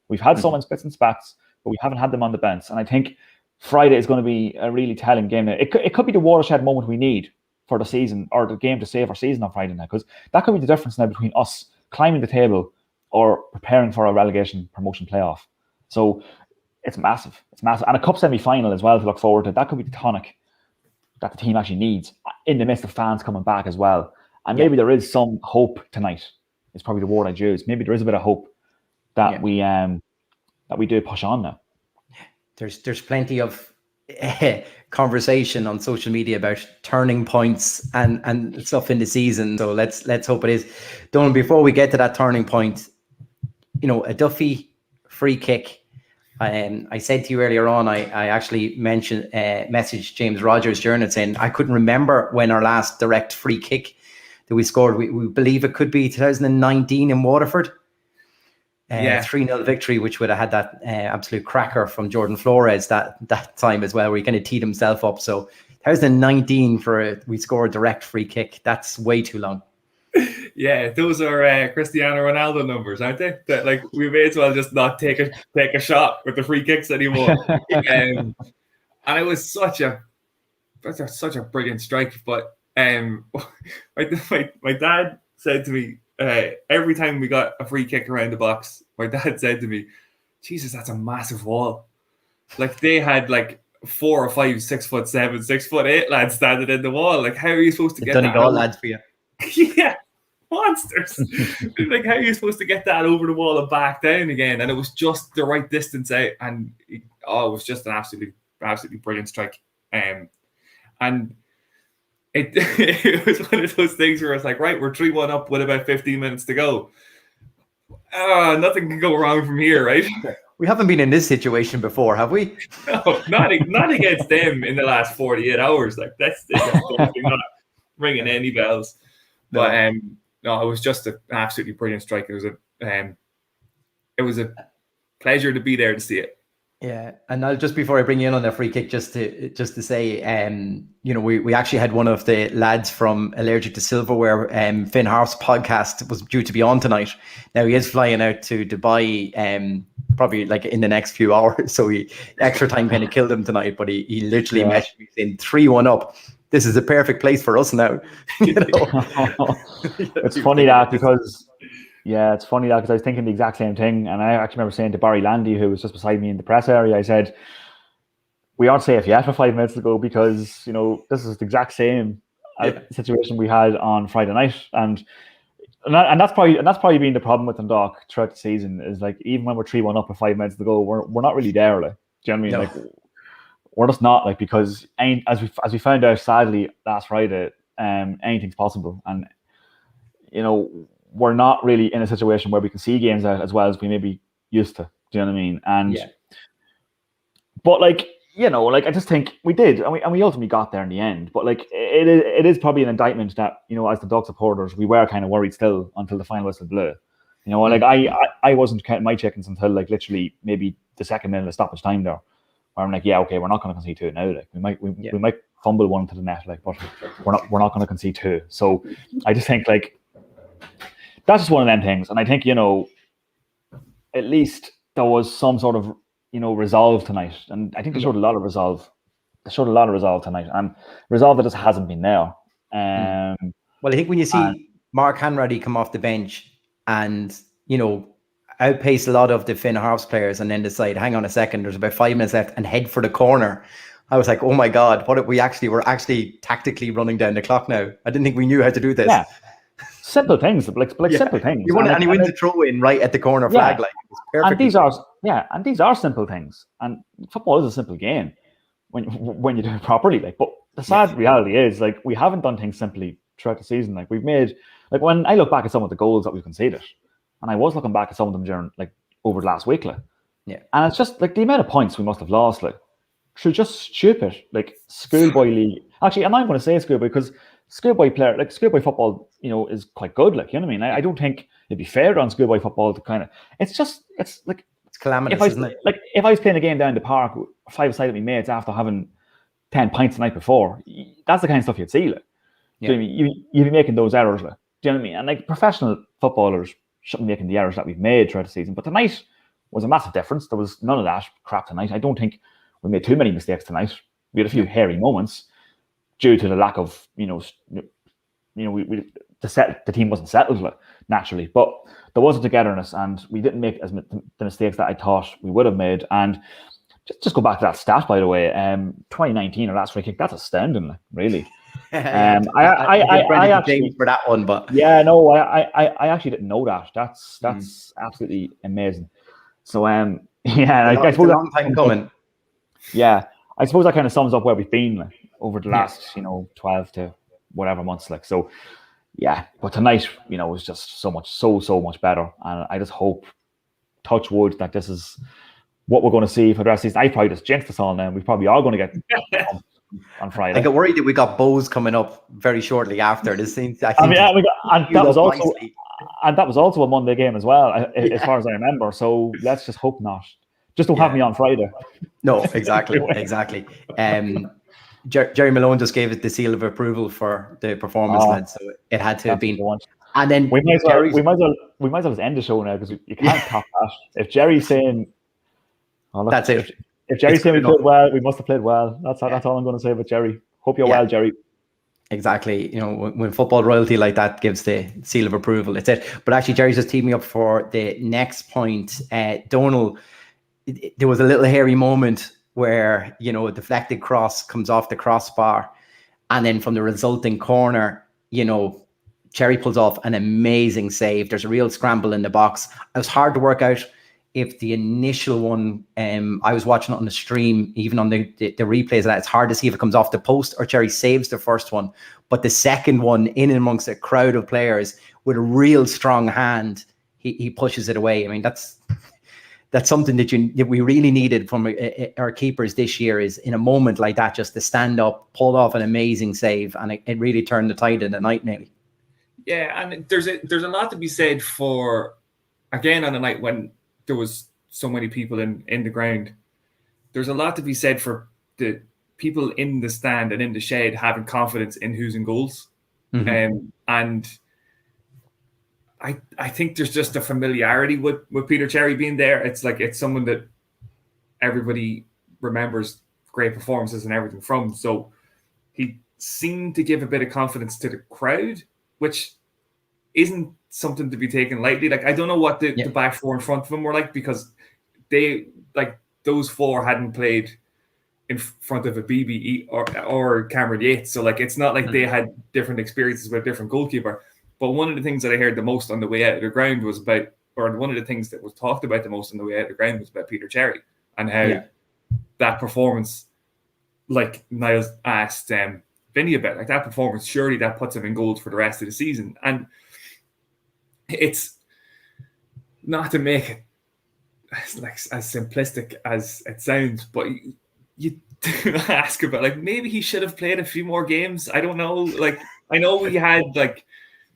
We've had some in spits and spats, but we haven't had them on the bench. And I think Friday is going to be a really telling game now. It could be the watershed moment we need for the season, or the game to save our season on Friday night, because that could be the difference now between us climbing the table or preparing for a relegation promotion playoff. So it's massive. It's massive. And a cup semi-final as well to look forward to. That could be the tonic that the team actually needs in the midst of fans coming back as well. And maybe there is some hope tonight. It's probably the word I'd use. Maybe there is a bit of hope that we do push on now. There's plenty of conversation on social media about turning points and stuff in the season. So let's hope it is. Donald, before we get to that turning point, a Duffy free kick. I said to you earlier on, I actually messaged James Rogers during it saying I couldn't remember when our last direct free kick that we scored. We believe it could be 2019 in Waterford. 3-0 victory, which would have had that absolute cracker from Jordan Flores that time as well, where he kind of teed himself up. So 2019 we scored a direct free kick. That's way too long. Yeah, those are Cristiano Ronaldo numbers, aren't they? That we may as well just not take a shot with the free kicks anymore. And it was such a brilliant strike. But my dad said to me, every time we got a free kick around the box, my dad said to me, Jesus, that's a massive wall. They had 4 or 5 6'7", 6'8" lads standing in the wall. How are you supposed to get Donegal lads for you? Yeah, monsters. How are you supposed to get that over the wall and back down again? And it was just the right distance out, and it was just an absolutely brilliant strike. And it was one of those things where it's right, we're 3-1 up with about 15 minutes to go. Nothing can go wrong from here, right? We haven't been in this situation before, have we? No, not against them in the last 48 hours. That's not ringing any bells. No. But no, it was just an absolutely brilliant strike. It was a pleasure to be there to see it. Yeah, and I'll just before I bring you in on the free kick, just to say, we actually had one of the lads from Allergic to Silverware, Finn Harps podcast, was due to be on tonight. Now he is flying out to Dubai, probably in the next few hours, so extra time kind of killed him tonight. But he literally messaged me saying 3-1 up. This is a perfect place for us now. It's funny that because. Yeah, it's funny that because I was thinking the exact same thing, and I actually remember saying to Barry Landy, who was just beside me in the press area, I said, "We aren't safe yet for 5 minutes to go because this is the exact same situation we had on Friday night, and that's probably been the problem with Dundalk throughout the season is even when we're 3-1 up with 5 minutes to go, we're not really there. Do you know what I mean? No. We're just not because as we found out sadly last Friday, anything's possible, and we're not really in a situation where we can see games out as well as we may be used to. Do you know what I mean? And but I just think we did, and we ultimately got there in the end. But it is probably an indictment that as the Dundalk supporters, we were kind of worried still until the final whistle blew. I wasn't counting my chickens until literally maybe the second minute of stoppage time there, where I'm okay, we're not going to concede 2 now. We might fumble one to the net, but we're not going to concede 2. So I just think that's just one of them things. And I think, at least there was some sort of, resolve tonight. And I think they showed a lot of resolve. they showed a lot of resolve tonight, and resolve that just hasn't been there. Well, I think when you see Mark Hanratty come off the bench and, outpace a lot of the Finn Harps players and then decide, hang on a second, there's about 5 minutes left, and head for the corner, I was like, oh my God, what if we're actually tactically running down the clock now? I didn't think we knew how to do this. Yeah. Simple things, simple things. You won, and he wins the throw in right at the corner flag. Like, it was perfect. And these are simple things. And football is a simple game when you do it properly. Like, but the sad reality is, like, we haven't done things simply throughout the season. Like, we've made, like, when I look back at some of the goals that we've conceded, and I was looking back at some of them during, like, over the last week, like, and it's just like the amount of points we must have lost, like, through just stupid, like, schoolboy league. Actually, I'm not going to say schoolboy, because schoolboy football, is quite good. Like, you know what I mean? I don't think it'd be fair on schoolboy football to kind of. It's calamitous, isn't it? Like, if I was playing a game down the park, 5-a-side with my mates after having 10 pints the night before, that's the kind of stuff you'd see. Like, do you know what I mean? You'd be making those errors. Like, do you know what I mean? And like, professional footballers shouldn't be making the errors that we've made throughout the season. But tonight was a massive difference. There was none of that crap tonight. I don't think we made too many mistakes tonight. We had a few hairy moments due to the lack of, the team wasn't settled, like, naturally, but there was a togetherness, and we didn't make the mistakes that I thought we would have made. And just go back to that stat, by the way, 2019, our last free kick, that's astounding, like, really. I actually for that one, but I actually didn't know that. That's absolutely amazing. So I suppose a long time coming. Yeah, I suppose that kind of sums up where we've been, like, over the last 12 to whatever months, like. So but tonight, was just so much better, and I just hope, touch wood, that this is what we're going to see for the rest of the season. I probably just jinxed us all now. We probably are going to get on Friday. I get worried that we got Bose coming up very shortly after this scene. That was also a Monday game as well, as far as I remember. So let's just hope not. Just don't have me on Friday. No, exactly. Jerry Malone just gave it the seal of approval for the performance, lad, so it had to have been. And then we might as well just end the show now, because you can't top that. If Jerry's saying, that's it. If Jerry's saying we played well, we must have played well. That's all I'm going to say about Jerry. Hope you're well, Jerry. Exactly. When football royalty like that gives the seal of approval, it's it. But actually, Jerry's just teed me up for the next point. Donal, there was a little hairy moment where, a deflected cross comes off the crossbar, and then from the resulting corner, Cherry pulls off an amazing save. There's a real scramble in the box. It was hard to work out if the initial one, I was watching it on the stream, even on the replays of that, it's hard to see if it comes off the post or Cherry saves the first one. But the second one, in amongst a crowd of players with a real strong hand, he pushes it away. I mean, that's something that we really needed from our keepers this year, is in a moment like that, just to stand up, pull off an amazing save, and it really turned the tide in the night, nearly. Yeah, and there's a lot to be said for, again, on a night when there was so many people in the ground. There's a lot to be said for the people in the stand and in the shed having confidence in who's in goals. And I think there's just a familiarity with Peter Cherry being there. It's like, it's someone that everybody remembers great performances and everything from. So he seemed to give a bit of confidence to the crowd, which isn't something to be taken lightly. Like, I don't know what the back four in front of him were like, because they, like, those four hadn't played in front of a BBE or Cameron Yates. So, like, it's not like they had different experiences with a different goalkeeper. But one of the things that I heard the most on the way out of the ground was about, or one of the things that was talked about the most on the way out of the ground was about Peter Cherry, and how that performance, like Niles asked Vinny about, like, that performance, surely that puts him in goals for the rest of the season. And it's not to make it as simplistic as it sounds, but you ask about, like, maybe he should have played a few more games. I don't know. Like, I know we had, like,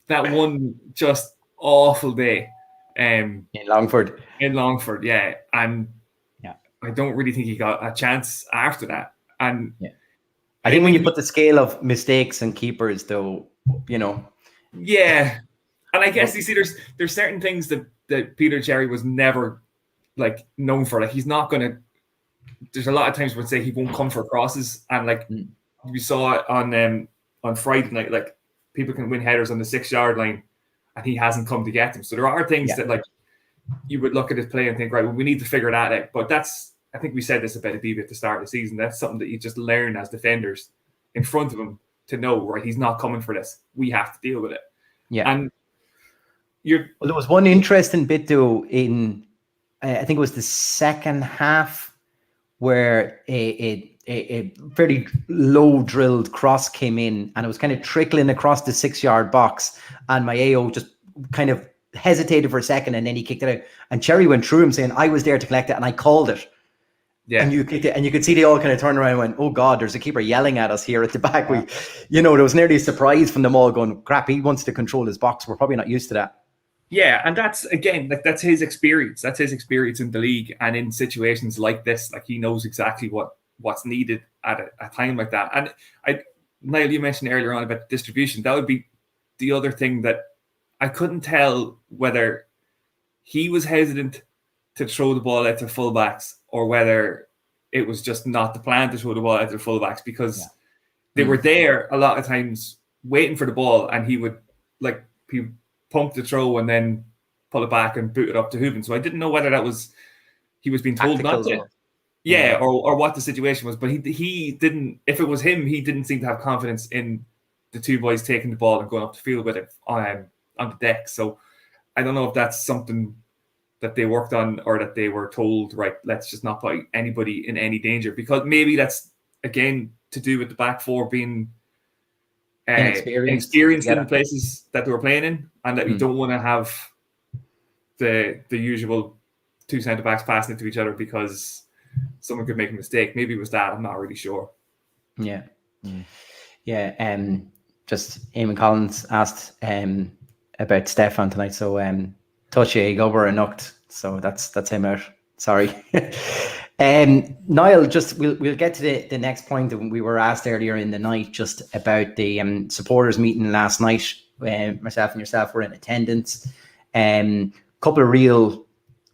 that one just awful day in Longford. Yeah. And I don't really think he got a chance after that. And I think when you put the scale of mistakes and keepers, though, Yeah. And I guess, you see, there's certain things that Peter Cherry was never, like, known for. Like, he's not going to there's a lot of times when say he won't come for crosses, and like we saw it on Friday night, like people can win headers on the 6-yard line, and he hasn't come to get them. So there are things that like you would look at his play and think, right, well, we need to figure that out. But I think we said this about Adiba at the start of the season. That's something that you just learn as defenders in front of him to know, right, he's not coming for this. We have to deal with it. Yeah. And well, there was one interesting bit though in, I think it was the second half, where a very low drilled cross came in, and it was kind of trickling across the 6-yard box, and Maeo just kind of hesitated for a second, and then he kicked it out, and Cherry went through him saying, I was there to collect it and I called it. Yeah. And you kicked it, and you could see they all kind of turned around and went, oh God, there's a keeper yelling at us here at the back. Yeah. There was nearly a surprise from them all going, crap, he wants to control his box. We're probably not used to that. Yeah, and that's, again, like that's his experience. That's his experience in the league, and in situations like this, like he knows exactly what's needed at a time like that. And Niall, you mentioned earlier on about distribution. That would be the other thing that I couldn't tell whether he was hesitant to throw the ball out to fullbacks or whether it was just not the plan to throw the ball out to fullbacks, because they were there a lot of times waiting for the ball, and he would pump the throw and then pull it back and boot it up to Hooven. So I didn't know whether that was he was being told not to. Or what the situation was. But he didn't, if it was him, he didn't seem to have confidence in the two boys taking the ball and going up the field with it on the deck. So I don't know if that's something that they worked on, or that they were told, right, let's just not put anybody in any danger, because maybe that's again to do with the back four being inexperienced in places that they were playing in, and that you don't want to have the usual two centre backs passing it to each other because someone could make a mistake. Maybe it was that. I'm not really sure. Yeah. Just Eamon Collins asked about Stefan tonight. So touchy gober and knocked. So that's him out. Sorry. Niall, just we'll get to the next point. We were asked earlier in the night just about the supporters meeting last night. Myself and yourself were in attendance. Couple of real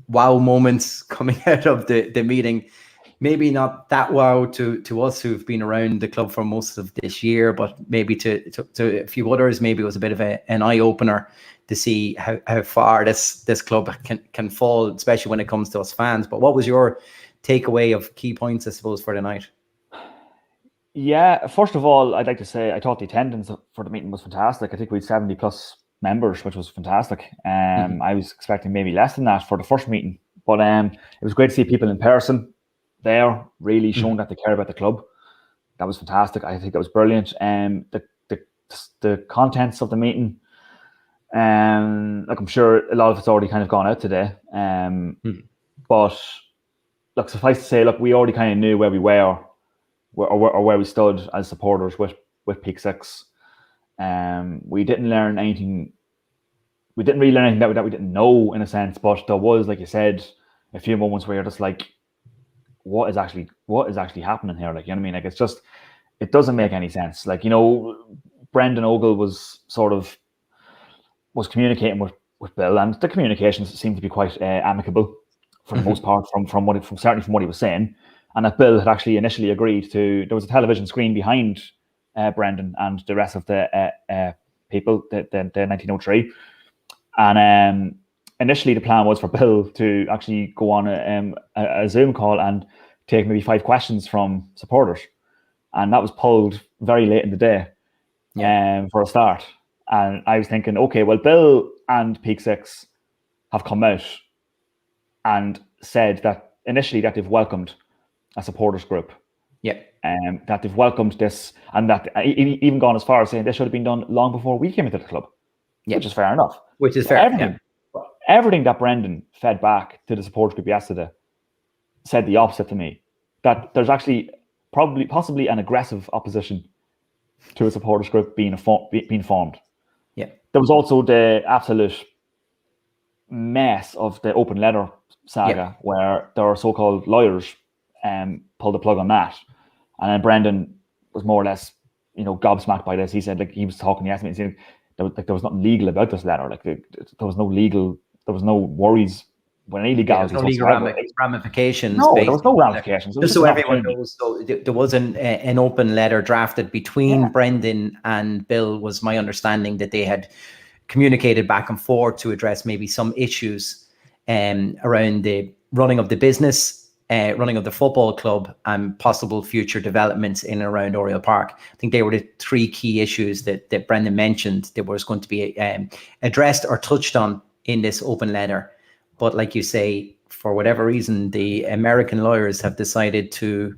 wow moments coming out of the meeting. Maybe not that wow to us who've been around the club for most of this year, but maybe to a few others, maybe it was a bit of an eye opener to see how far this club can fall, especially when it comes to us fans. But what was your takeaway of key points, I suppose, for the night? Yeah, first of all, I'd like to say I thought the attendance for the meeting was fantastic. I think we had 70 plus members, which was fantastic. I was expecting maybe less than that for the first meeting, but it was great to see people in person there, really showing that they care about the club. That was fantastic. I think that was brilliant. The contents of the meeting, I'm sure a lot of it's already kind of gone out today. But look, suffice to say, we already kind of knew where we were, or where we stood as supporters with Peak 6. We didn't learn anything. We didn't really learn anything that we didn't know, in a sense. But there was, like you said, a few moments where you're just like, what is actually happening here? Like, you know what I mean? Like, it's just, it doesn't make any sense. Like, Brendan Ogle was communicating with Bill, and the communications seemed to be quite amicable for the most part, certainly from what he was saying. And that Bill had actually initially agreed to, there was a television screen behind Brendan and the rest of the people, the 1903. And initially the plan was for Bill to actually go on a Zoom call and take maybe 5 questions from supporters. And that was pulled very late in the day for a start. And I was thinking, okay, well, Bill and Peak 6 have come out and said that initially that they've welcomed a supporters group. Yeah. That they've welcomed this, and that even gone as far as saying this should have been done long before we came into the club. Yeah. Which is fair enough. Which is fair. Everything that Brendan fed back to the supporters group yesterday said the opposite to me. That there's actually possibly an aggressive opposition to a supporters group being formed. Yeah. There was also the absolute mess of the open letter saga, where there are so-called lawyers pulled the plug on that, and then Brendan was more or less, gobsmacked by this. He said, he was talking yesterday, he said there was nothing legal about this letter. There was no worries when illegality no legal ramifications. No, there was no ramifications. Just so everyone knows, so there was an open letter drafted between Brendan and Bill, was my understanding, that they had communicated back and forth to address maybe some issues around the running of the business, running of the football club, and possible future developments in and around Oriel Park. I think they were the three key issues that Brendan mentioned that was going to be addressed or touched on in this open letter. But like you say, for whatever reason, the American lawyers have decided to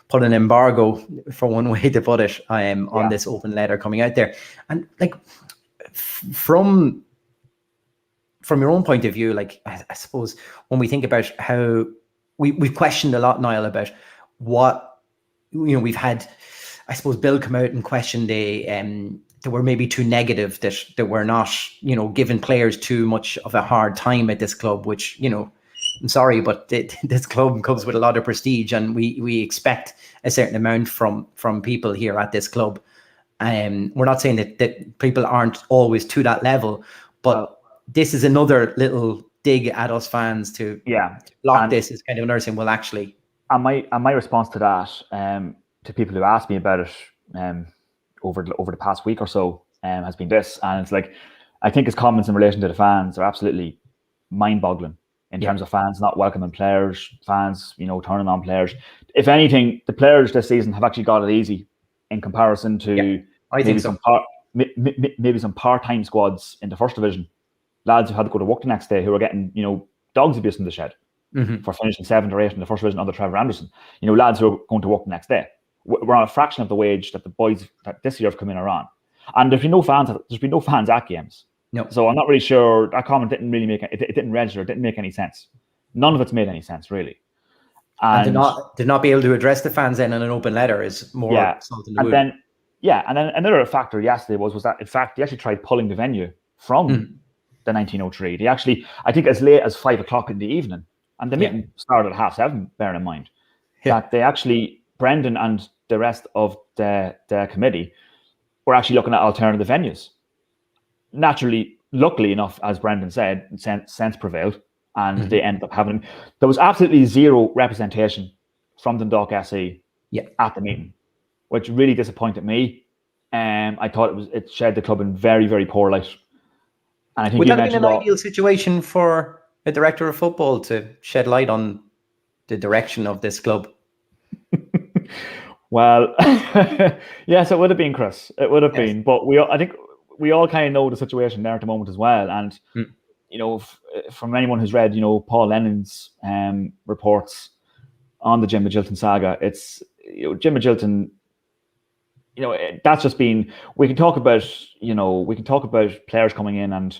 put an embargo, for one way to put it, on this open letter coming out there. And like, from your own point of view, like, I suppose when we think about how we've questioned a lot, Niall, about what, we've had, I suppose, Bill come out and question that we're maybe too negative, that we're not, giving players too much of a hard time at this club, which, I'm sorry, but this club comes with a lot of prestige, and we expect a certain amount from people here at this club. We're not saying that people aren't always to that level, but this is another little dig at us fans to block this. Is kind of nursing. Well, actually, and my response to that, to people who asked me about it, over the past week or so, has been this, and it's like, I think his comments in relation to the fans are absolutely mind-boggling in terms of fans not welcoming players, fans, turning on players. If anything, the players this season have actually got it easy in comparison to maybe some part-time squads in the first division. Lads who had to go to work the next day, who are getting, dogs abuse in the shed for finishing 7th or 8th in the first division under Trevor Anderson. Lads who are going to work the next day. We're on a fraction of the wage that the boys that this year have come in are on. And there's been no fans at games. No. So I'm not really sure. That comment didn't really it didn't register. It didn't make any sense. None of it's made any sense, really. And to not be able to address the fans then in an open letter is more salt in the wound. And then another factor yesterday was that, in fact, they actually tried pulling the venue from the 1903. They actually, I think, as late as 5 o'clock in the evening, and the meeting started at 7:30. Bearing in mind that they actually, Brendan and the rest of the committee were actually looking at alternative venues. Naturally, luckily enough, as Brendan said, sense prevailed, and they ended up having. There was absolutely zero representation from Dundalk SE at the meeting, which really disappointed me. I thought it shed the club in very, very poor light. And I think would that have been an ideal situation for a director of football to shed light on the direction of this club? Well, yes, it would have been, Chris. It would have been. But I think we all kind of know the situation there at the moment as well. And, from anyone who's read, Paul Lennon's reports on the Jim Magilton saga, it's, Jim Magilton, that's just been, we can talk about players coming in and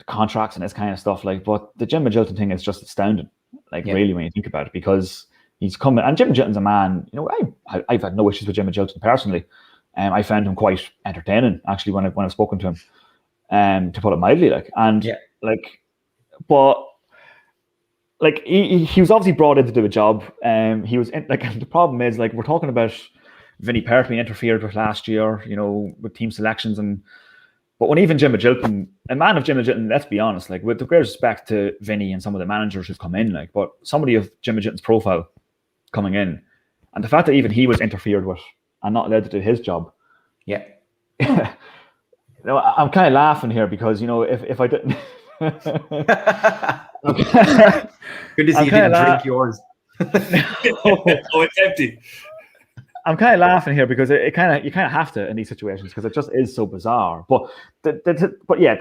contracts and this kind of stuff, but the Jim Magilton thing is just astounding, really, when you think about it, because he's coming, and Jim Magilton's a man, I've had no issues with Jim Magilton personally. I found him quite entertaining, actually, when I've spoken to him, to put it mildly, he was obviously brought in to do a job. He was in, the problem is, we're talking about Vinnie Perth being interfered with last year, with team selections, but when even Jim Magilton, a man of Jim Magilton, let's be honest, with the greatest respect to Vinnie and some of the managers who've come in, but somebody of Jim Magilton's profile coming in, and the fact that even he was interfered with and not allowed to do his job. Yeah. I'm kind of laughing here because, if I didn't. Good to see you didn't drink yours. It's empty. I'm kind of laughing here because you kind of have to in these situations, because it just is so bizarre. But the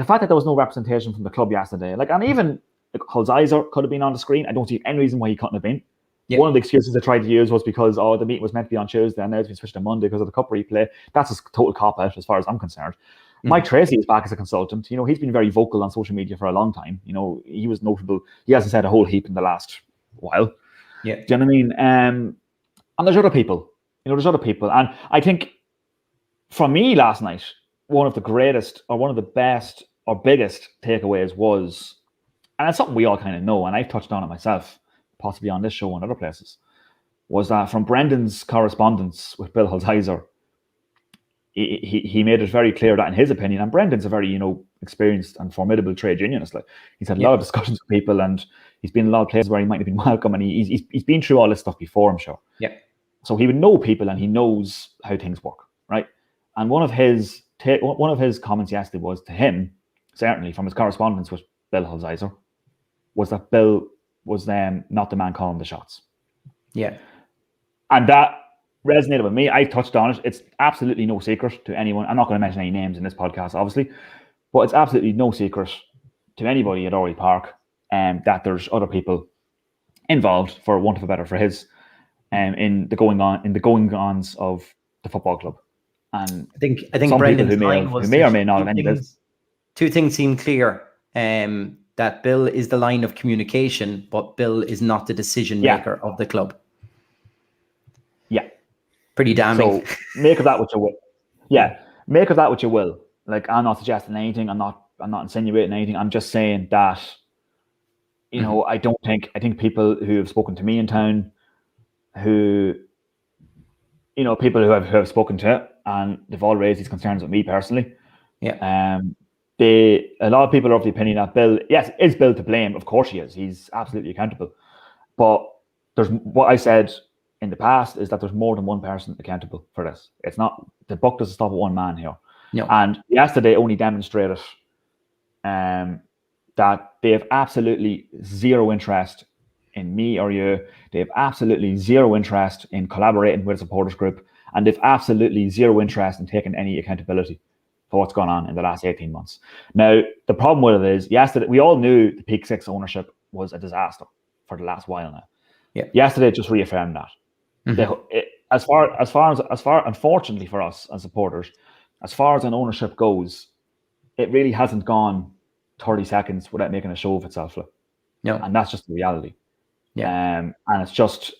fact that there was no representation from the club yesterday, and even Holzizer could have been on the screen. I don't see any reason why he couldn't have been. Yeah. One of the excuses they tried to use was because the meeting was meant to be on Tuesday and now it's been switched to Monday because of the cup replay. That's a total cop out as far as I'm concerned. Mike Tracy is back as a consultant. He's been very vocal on social media for a long time. He was notable. He hasn't said a whole heap in the last while. Yeah. Do you know what I mean? And there's other people. And I think for me last night, one of the greatest or one of the best or biggest takeaways was, and it's something we all kind of know, and I've touched on it myself, possibly on this show and other places, was that from Brendan's correspondence with Bill Holzizer, he made it very clear that in his opinion, and Brendan's a very, experienced and formidable trade unionist. Like, he's had a lot of discussions with people, and he's been in a lot of places where he might have been welcome, and he's been through all this stuff before, I'm sure. Yeah. So he would know people, and he knows how things work, right? And one of his comments yesterday was to him, certainly from his correspondence with Bill Hulsizer, was that Bill was not the man calling the shots. Yeah. And that resonated with me. I touched on it. It's absolutely no secret to anyone. I'm not going to mention any names in this podcast, obviously, but it's absolutely no secret to anybody at Oriel Park that there's other people involved, for want of a better phrase, in the going-ons of the football club. And I think some Brendan's people who may or may not have any business. Two things seem clear. That Bill is the line of communication, but Bill is not the decision maker of the club. Yeah. Pretty damning. So make of that what you will. Yeah. Make of that what you will. Like, I'm not suggesting anything. I'm not insinuating anything. I'm just saying that, you know, I think people who have spoken to me in town, people who have spoken to, and they've all raised these concerns with me personally. Yeah. A lot of people are of the opinion that Bill, yes, is Bill to blame? Of course he is. He's absolutely accountable. But there's what I said in the past is that there's more than one person accountable for this. It's not, the buck doesn't stop at one man here. No. And yesterday only demonstrated that they have absolutely zero interest in me or you. They have absolutely zero interest in collaborating with a supporters group, and they've absolutely zero interest in taking any accountability for what's gone on in the last 18 months. Now, the problem with it is, yesterday, we all knew the Peak Six ownership was a disaster for the last while now. Yeah. Yesterday it just reaffirmed that. As far, unfortunately for us as supporters, as far as an ownership goes, it really hasn't gone 30 seconds without making a show of itself. No. And that's just the reality. Yeah. And it's just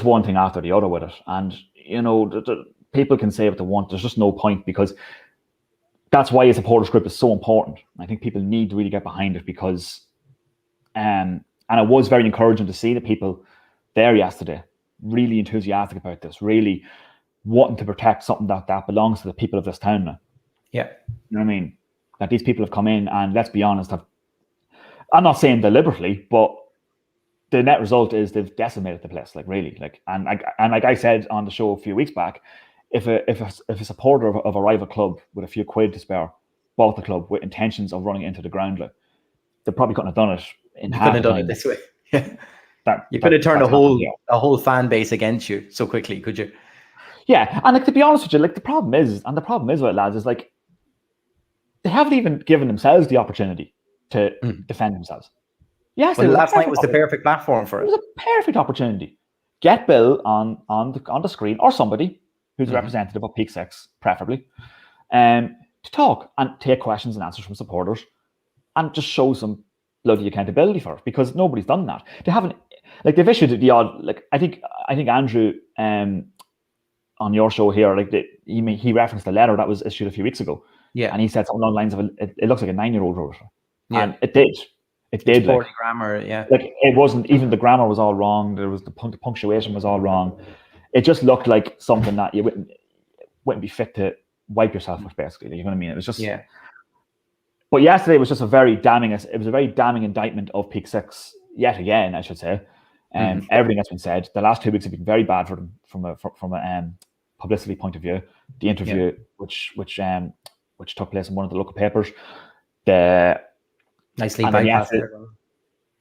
one thing after the other with it. And, you know, the people can say what they want. There's just no point, because that's why a supporters group is so important. I think people need to really get behind it, because, and it was very encouraging to see the people there yesterday really enthusiastic about this, really wanting to protect something that belongs to the people of this town now. Yeah. You know what I mean? That these people have come in and, let's be honest, I'm not saying deliberately, but the net result is they've decimated the place, like, really. Like, and like I said on the show a few weeks back, if a supporter of a rival club with a few quid to spare bought the club with intentions of running it into the ground, like, they probably couldn't have done it in half the time. Done it this way. You could have turned a whole fan base against you so quickly, could you? Yeah, and, like, to be honest with you, like, the problem is with it, lads, is, like, they haven't even given themselves the opportunity to defend themselves. Yes, well, last night was the perfect platform for it. It was a perfect opportunity. Get Bill on the screen, or somebody who's a representative of Peak Six, preferably, to talk and take questions and answers from supporters, and just show some bloody accountability for it, because nobody's done that. They haven't, like, they've issued the odd, like, I think Andrew on your show here, like, he referenced the letter that was issued a few weeks ago. Yeah. And he said something along the lines of, it looks like a 9-year-old wrote it. Yeah. And it did. It did. Poorly grammar, yeah. Like, it wasn't, even the grammar was all wrong. There was the punctuation was all wrong. It just looked like something that you wouldn't be fit to wipe yourself with, basically. You know what I mean? It was just. Yeah. But yesterday was just a very damning indictment of Peak Six, yet again, I should say. Everything that's been said, the last 2 weeks have been very bad for them from a publicity point of view. The interview, which took place in one of the local papers, nicely bypassed.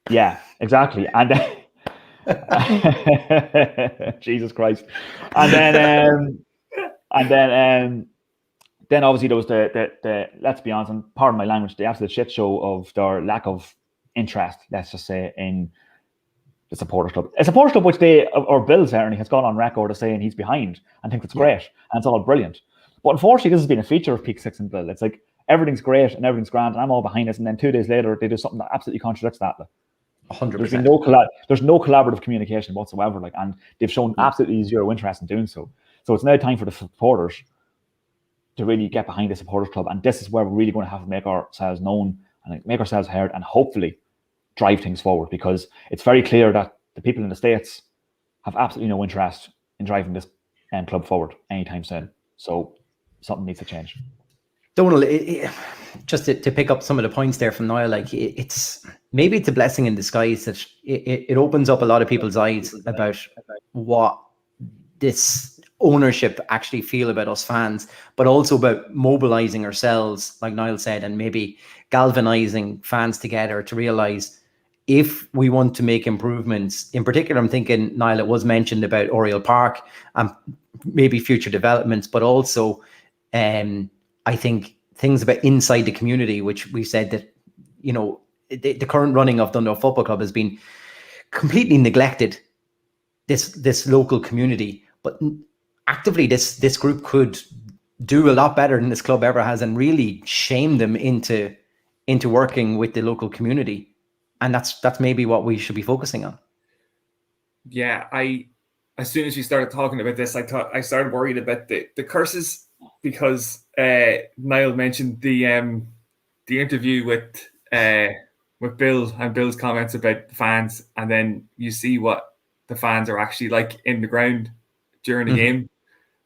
Yeah, exactly. And Jesus Christ. And then obviously there was the let's be honest, and pardon my language, the absolute shit show of their lack of interest, let's just say, in the supporters club. A supporters club which Bill certainly has gone on record as saying he's behind and thinks it's great and it's all brilliant. But unfortunately, this has been a feature of Peak Six and Bill. It's like, everything's great and everything's grand and I'm all behind this, and then 2 days later they do something that absolutely contradicts that. 100%. There's no collaborative communication whatsoever, like, and they've shown absolutely zero interest in doing so. So it's now time for the supporters to really get behind the supporters club, and this is where we're really going to have to make ourselves known and make ourselves heard, and hopefully drive things forward, because it's very clear that the people in the States have absolutely no interest in driving this club forward anytime soon. So something needs to change. Donald, just to pick up some of the points there from Niall, like it's maybe it's a blessing in disguise that it opens up a lot of people's eyes about what this ownership actually feel about us fans, but also about mobilizing ourselves, like Niall said, and maybe galvanizing fans together to realize if we want to make improvements. In particular, I'm thinking, Niall, it was mentioned about Oriel Park and maybe future developments, but also I think things about inside the community, which we said that, you know, the current running of Dundalk Football Club has been completely neglected, this local community. But actively, this group could do a lot better than this club ever has, and really shame them into working with the local community. And that's maybe what we should be focusing on. Yeah, as soon as we started talking about this, I started worried about the curses, because Niall mentioned the interview with Bill and Bill's comments about the fans, and then you see what the fans are actually like in the ground during the game.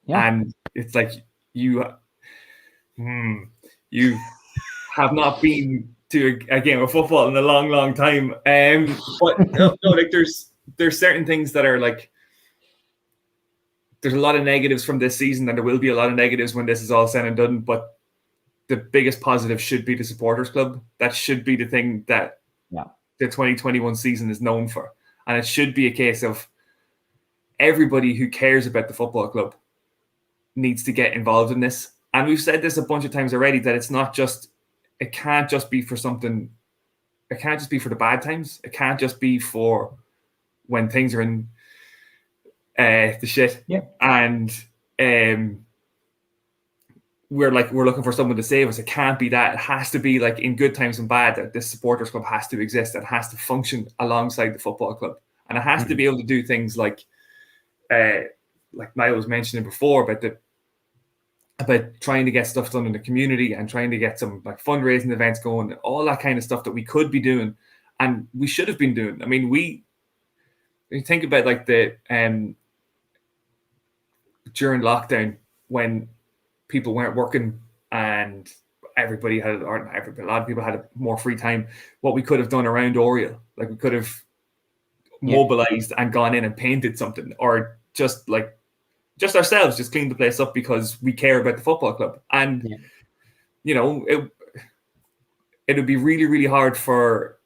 Yeah. And it's like you have not been to a game of football in a long time. But no, like there's certain things that are like, there's a lot of negatives from this season, and there will be a lot of negatives when this is all said and done. But the biggest positive should be the supporters club. That should be the thing that the 2021 season is known for. And it should be a case of everybody who cares about the football club needs to get involved in this. And we've said this a bunch of times already, that it can't just be for something. It can't just be for the bad times. It can't just be for when things are in the shit. Yeah. And we're looking for someone to save us. It can't be that. It has to be like in good times and bad, that this supporters club has to exist. It has to function alongside the football club. And it has to be able to do things like Niall was mentioning before, about trying to get stuff done in the community and trying to get some like fundraising events going, all that kind of stuff that we could be doing and we should have been doing. I mean, when you think about like the during lockdown, when people weren't working and a lot of people had more free time, what we could have done around Oriel, like we could have mobilized and gone in and painted something, or just ourselves, just clean the place up because we care about the football club. And you know, it would be really, really hard for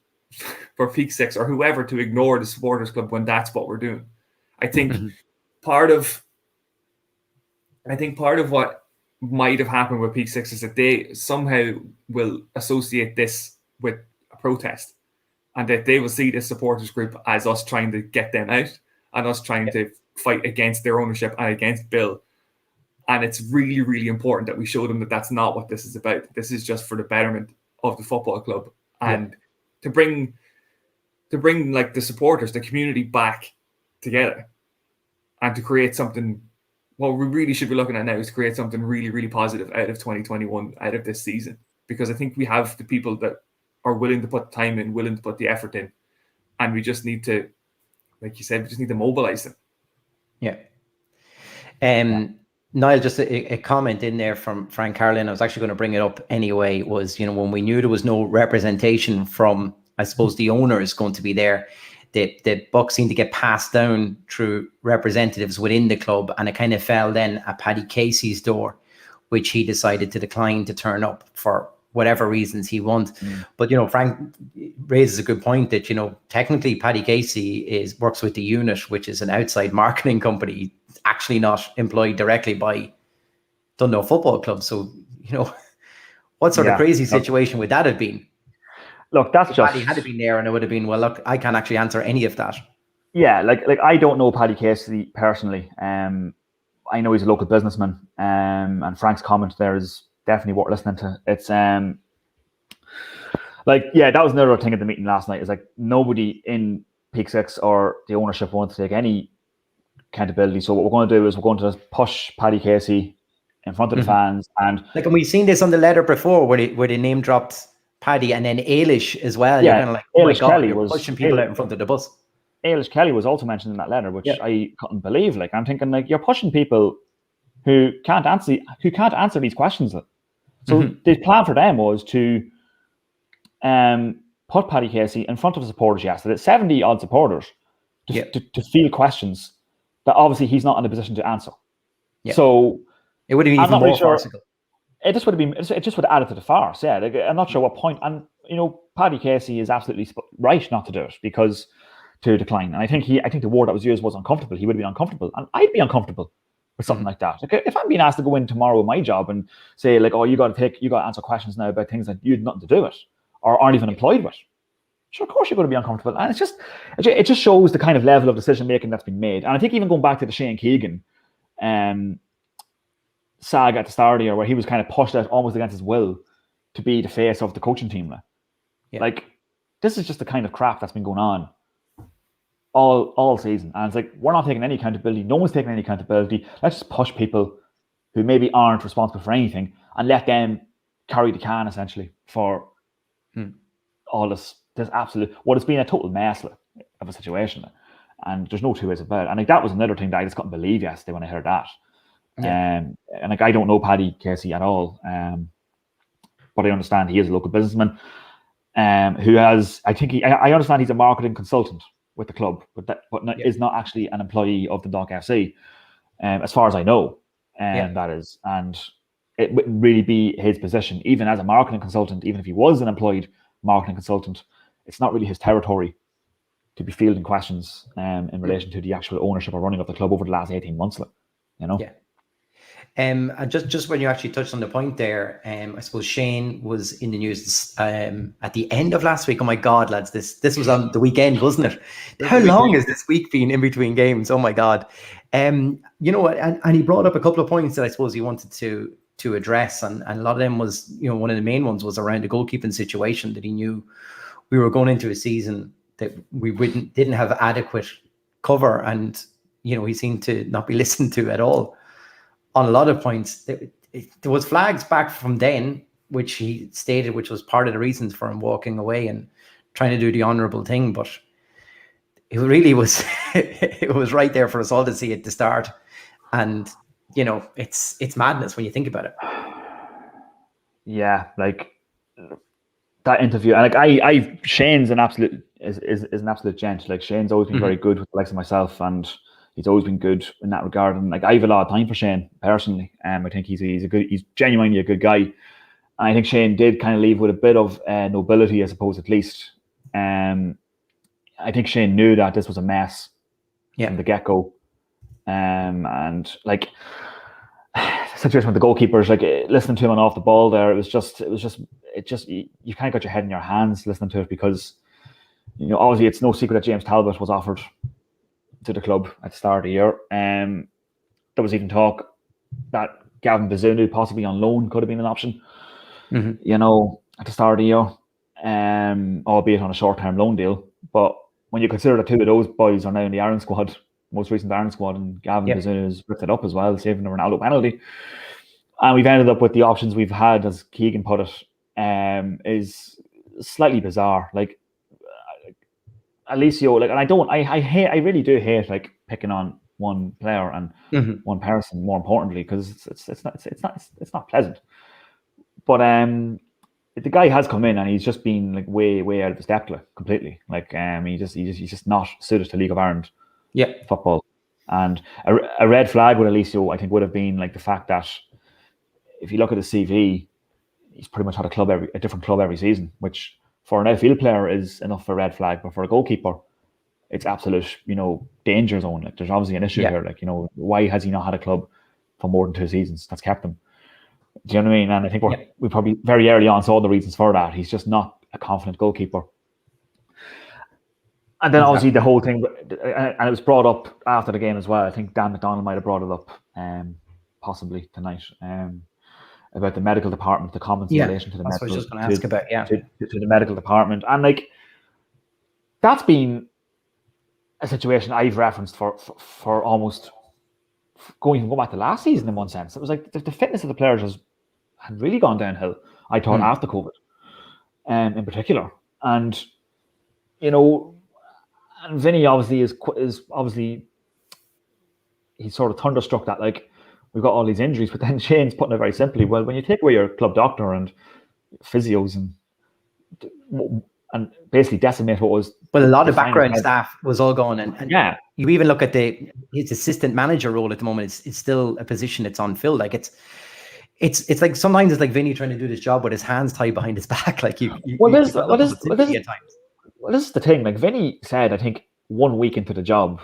Peak Six or whoever to ignore the supporters club when that's what we're doing. I think part of what might have happened with Peak Six is that they somehow will associate this with a protest, and that they will see this supporters group as us trying to get them out and us trying to fight against their ownership and against Bill. And it's really, really important that we show them that that's not what this is about. This is just for the betterment of the football club, and to bring like the supporters, the community back together, and to create something. What we really should be looking at now is create something really, really positive out of 2021, out of this season, because I think we have the people that are willing to put time in, willing to put the effort in, and we just need to, like you said, we just need to mobilize them. Yeah. Niall, just a comment in there from Frank Carlin, I was actually going to bring it up anyway, was, you know, when we knew there was no representation from, I suppose, the owners going to be there, the buck seemed to get passed down through representatives within the club, and it kind of fell then at Paddy Casey's door, which he decided to decline to turn up for whatever reasons he wanted. But, you know, Frank raises a good point that, you know, technically Paddy Casey works with the unit, which is an outside marketing company, actually not employed directly by Dundalk Football Club. So, you know, what sort of crazy situation would that have been? Look, that's Paddy had to been there, and it would have been, well, look, I can't actually answer any of that. Yeah, like I don't know Paddy Casey personally. I know he's a local businessman, and Frank's comment there is definitely worth listening to. It's that was another thing at the meeting last night. Is like nobody in Peak Six or the ownership wants to take any accountability. So what we're going to do is we're going to push Paddy Casey in front of the fans, and we've seen this on the letter before, where they name dropped Paddy and then Ailish as well. Yeah, you're kind of like, oh my God, Kelly you're pushing people out in front of the bus. Ailish Kelly was also mentioned in that letter, which I couldn't believe. Like, I'm thinking, like, you're pushing people who can't answer these questions. So the plan for them was to put Paddy Casey in front of the supporters yesterday, 70 odd supporters, to field questions that obviously he's not in a position to answer. Yeah. So it would have been even more farcical. It just would have added to the farce. Yeah, like, I'm not sure what point. And Paddy Casey is absolutely right not to do it, because to decline. And I think the word that was used was uncomfortable. He would be uncomfortable, and I'd be uncomfortable with something like that. Like, if I'm being asked to go in tomorrow with my job and say, like, oh, you got to answer questions now about things that you had nothing to do with or aren't even employed with. Sure, of course you're going to be uncomfortable. And it just shows the kind of level of decision making that's been made. And I think even going back to the Shane Keegan saga at the start of the year, where he was kind of pushed out almost against his will to be the face of the coaching team. Like, this is just the kind of crap that's been going on all season. And it's like, we're not taking any accountability. No one's taking any accountability. Let's just push people who maybe aren't responsible for anything and let them carry the can, essentially, for all this absolute, what has been a total mess of a situation. And there's no two ways about it. And like, that was another thing that I just couldn't believe yesterday when I heard that. And like, I don't know Paddy Casey at all, but I understand he is a local businessman who has, I understand he's a marketing consultant with the club, but is not actually an employee of the Dundalk FC, as far as I know. That is, and it wouldn't really be his position, even as a marketing consultant. Even if he was an employed marketing consultant, it's not really his territory to be fielding questions in relation to the actual ownership or running of the club over the last 18 months. And just when you actually touched on the point there, I suppose Shane was in the news at the end of last week. Oh my God, lads, this was on the weekend, wasn't it? How long has this week been in between games? Oh my God. And he brought up a couple of points that I suppose he wanted to address, and a lot of them was, one of the main ones was around the goalkeeping situation, that he knew we were going into a season that we didn't have adequate cover, and he seemed to not be listened to at all on a lot of points. There was flags back from then, which he stated, which was part of the reasons for him walking away and trying to do the honourable thing. But it really was, it was right there for us all to see at the start. And, it's madness when you think about it. Yeah, like that interview. And like Shane's an absolute, is an absolute gent. Like, Shane's always been very good with the likes of myself, and he's always been good in that regard. And like, I have a lot of time for Shane personally. I think he's genuinely a good guy. And I think Shane did kind of leave with a bit of nobility, I suppose, at least. I think Shane knew that this was a mess from the get-go. And like, the situation with the goalkeepers, like, listening to him on off the ball there, it was just you kind of got your head in your hands listening to it, because obviously it's no secret that James Talbot was offered to the club at the start of the year. There was even talk that Gavin Bazunu, possibly on loan, could have been an option, at the start of the year, albeit on a short-term loan deal. But when you consider that two of those boys are now in the Ireland squad, most recent Ireland squad, and Gavin Bazunu has ripped it up as well, saving the Ronaldo penalty, and we've ended up with the options we've had, as Keegan put it, is slightly bizarre. Like, Alessio, like, and I really do hate like picking on one player and one person, more importantly, because it's not pleasant. But the guy has come in and he's just been like way out of his depth, completely. Like, he's just not suited to League of Ireland football. And a red flag with Alessio, I think, would have been like the fact that if you look at his CV, he's pretty much had a different club every season, which for an outfield player is enough for a red flag, but for a goalkeeper, it's absolute, danger zone. Like, there's obviously an issue here. Like, why has he not had a club for more than 2 seasons? That's kept him. Do you know what I mean? And I think we probably very early on saw the reasons for that. He's just not a confident goalkeeper. And then obviously the whole thing, and it was brought up after the game as well. I think Dan McDonald might have brought it up, possibly tonight, about the medical department, the comments in relation to the medical. That's what I was just going to ask about. To the medical department, and like, that's been a situation I've referenced for almost going back to last season in one sense. It was like the fitness of the players had really gone downhill, I thought, after COVID, in particular. And and Vinny obviously is obviously, he's sort of thunderstruck that, like, we've got all these injuries. But then Shane's putting it very simply. Well, when you take away your club doctor and physios and basically decimate what was... Well, a lot of background staff was all gone. And yeah, you even look at his assistant manager role at the moment, it's still a position that's unfilled. Like it's like sometimes it's like Vinny trying to do this job with his hands tied behind his back. Like this is the thing. Like Vinny said, I think 1 week into the job,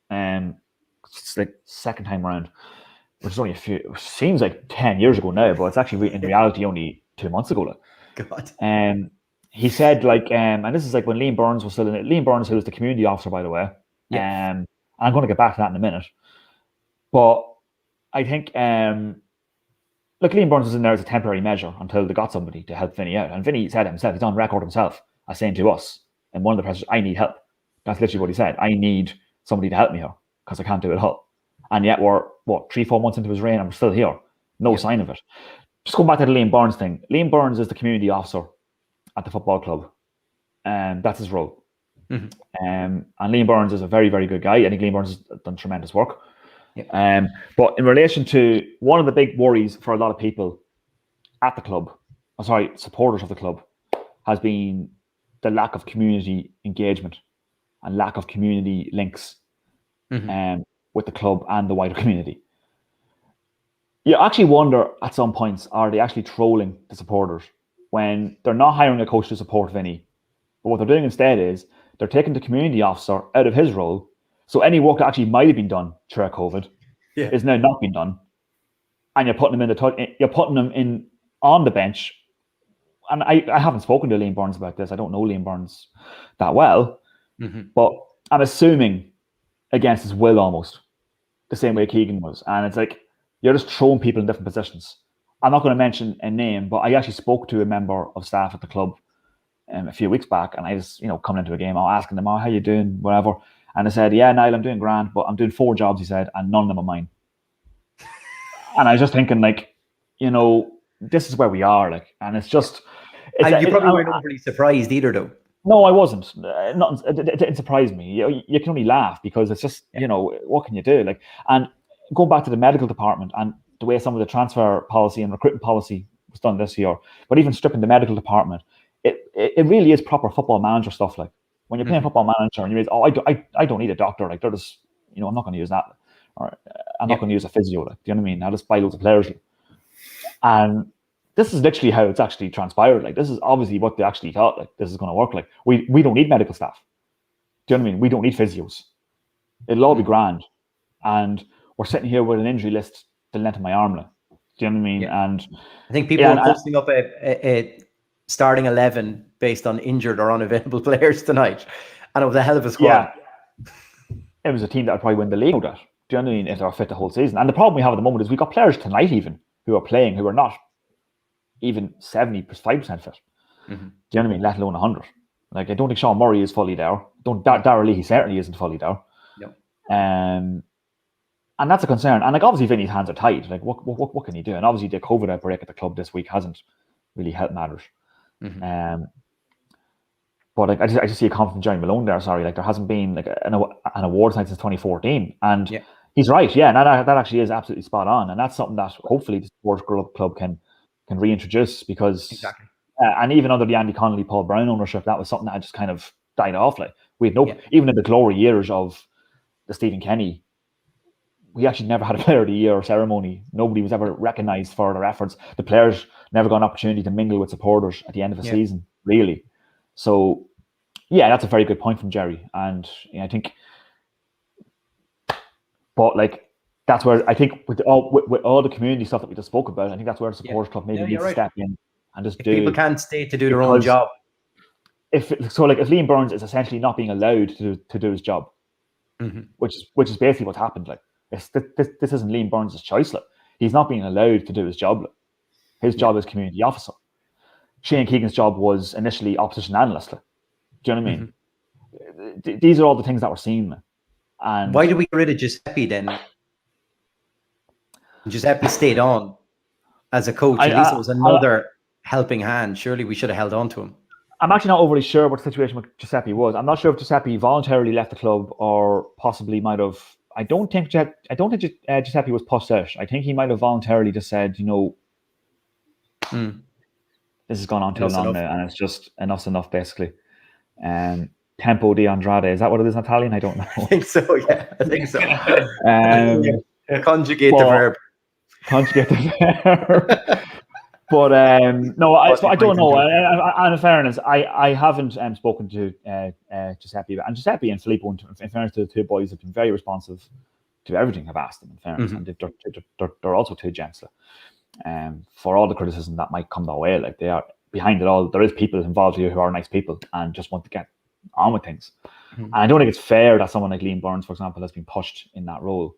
it's like second time around, which is only it seems like 10 years ago now, but it's actually in reality only 2 months ago. Like. God. He said, like, and this is like when Liam Burns was still in it. Liam Burns, who was the community officer, by the way. Yeah. I'm going to get back to that in a minute. But I think, look, Liam Burns was in there as a temporary measure until they got somebody to help Vinny out. And Vinny said himself, he's on record himself as saying to us in one of the press, I need help. That's literally what he said. I need somebody to help me here because I can't do it all. And yet we're, 3-4 months into his reign and we're still here. No sign of it. Just going back to the Liam Burns thing. Liam Burns is the community officer at the football club. And that's his role. Mm-hmm. And Liam Burns is a very, very good guy. I think Liam Burns has done tremendous work. Yeah. But in relation to one of the big worries for a lot of people at the club, supporters of the club, has been the lack of community engagement and lack of community links with the club and the wider community. You actually wonder at some points, are they actually trolling the supporters when they're not hiring a coach to support Vinny? But what they're doing instead is they're taking the community officer out of his role. So any work that actually might have been done throughout COVID is now not being done, and you're putting them in on the bench. And I haven't spoken to Liam Burns about this. I don't know Liam Burns that well, but I'm assuming against his will almost, the same way Keegan was. And it's like you're just throwing people in different positions. I'm not going to mention a name, but I actually spoke to a member of staff at the club a few weeks back, and I was, coming into a game, I was asking them, how you doing, whatever. And I said, yeah, Niall, I'm doing grand, but I'm doing 4 jobs, he said, and none of them are mine. And I was just thinking, like, this is where we are, like, and it's just... you probably weren't overly surprised either, though. No, I wasn't. It didn't surprise me. You can only laugh because it's just, what can you do? Like, and going back to the medical department and the way some of the transfer policy and recruitment policy was done this year, but even stripping the medical department, it really is proper football manager stuff. Like when you're playing football manager and you realize, I don't need a doctor. Like they're just, I'm not going to use that, or I'm not going to use a physio. Like, do you know what I mean? I'll just buy loads of players. And this is literally how it's actually transpired. Like this is obviously what they actually thought. Like this is going to work. Like we don't need medical staff. Do you know what I mean? We don't need physios. It'll all be grand. And we're sitting here with an injury list the length of my arm. Like, do you know what I mean? Yeah. And I think people are posting up a starting 11 based on injured or unavailable players tonight, and it was a hell of a squad. Yeah. It was a team that would probably win the league with that. Do you know what I mean? If they're fit the whole season. And the problem we have at the moment is we've got players tonight even who are playing who are not even 75% fit. Do you know what I mean? Let alone 100. Like I don't think Sean Murray is fully there. Darrell Lee, he certainly isn't fully there. No. And that's a concern. And like obviously Vinny's hands are tied. Like what can he do? And obviously the COVID outbreak at the club this week hasn't really helped matters. But like I just see a comment from Jerry Malone there. Sorry, like there hasn't been like an award night since 2014, and he's right. Yeah, and that actually is absolutely spot on, and that's something that hopefully the sports club can reintroduce because and even under the Andy Connolly, Paul Brown ownership, that was something that just kind of died off. Like we had even in the glory years of the Stephen Kenny, we actually never had a Player of the Year ceremony. Nobody was ever recognised for their efforts. The players never got an opportunity to mingle with supporters at the end of the season, really. So, yeah, that's a very good point from Jerry. And I think, but like, that's where I think with all the community stuff that we just spoke about, I think that's where the supporters club maybe needs to step in and just do. People can't stay to do their own job. If Liam Burns is essentially not being allowed to do his job, which is basically what's happened. Like, this isn't Liam Burns' choice. Like, he's not being allowed to do his job. Like. His job is community officer. Shane Keegan's job was initially opposition analyst. Like. Do you know what I mean? These are all the things that we're seeing. Like. And why did we get rid of Giuseppe then? Giuseppe stayed on as a coach. At least it was another helping hand. Surely we should have held on to him. I'm actually not overly sure what the situation with Giuseppe was. I'm not sure if Giuseppe voluntarily left the club or possibly might have. I don't think Giuseppe was pushed out. I think he might have voluntarily just said, this has gone on too long now, and it's just enough's enough, basically. Tempo di Andrade, is that what it is in Italian? I don't know. I think so, yeah. I think so. Conjugate the verb. Conjugate the verb. But no, I don't know. And in fairness, I haven't spoken to Giuseppe. And Giuseppe and Filippo, in fairness to the two boys, have been very responsive to everything I've asked them, in fairness. And they're also two gents. For all the criticism that might come their way, like, they are behind it all. There is people involved here who are nice people and just want to get on with things. And I don't think it's fair that someone like Liam Burns, for example, has been pushed in that role.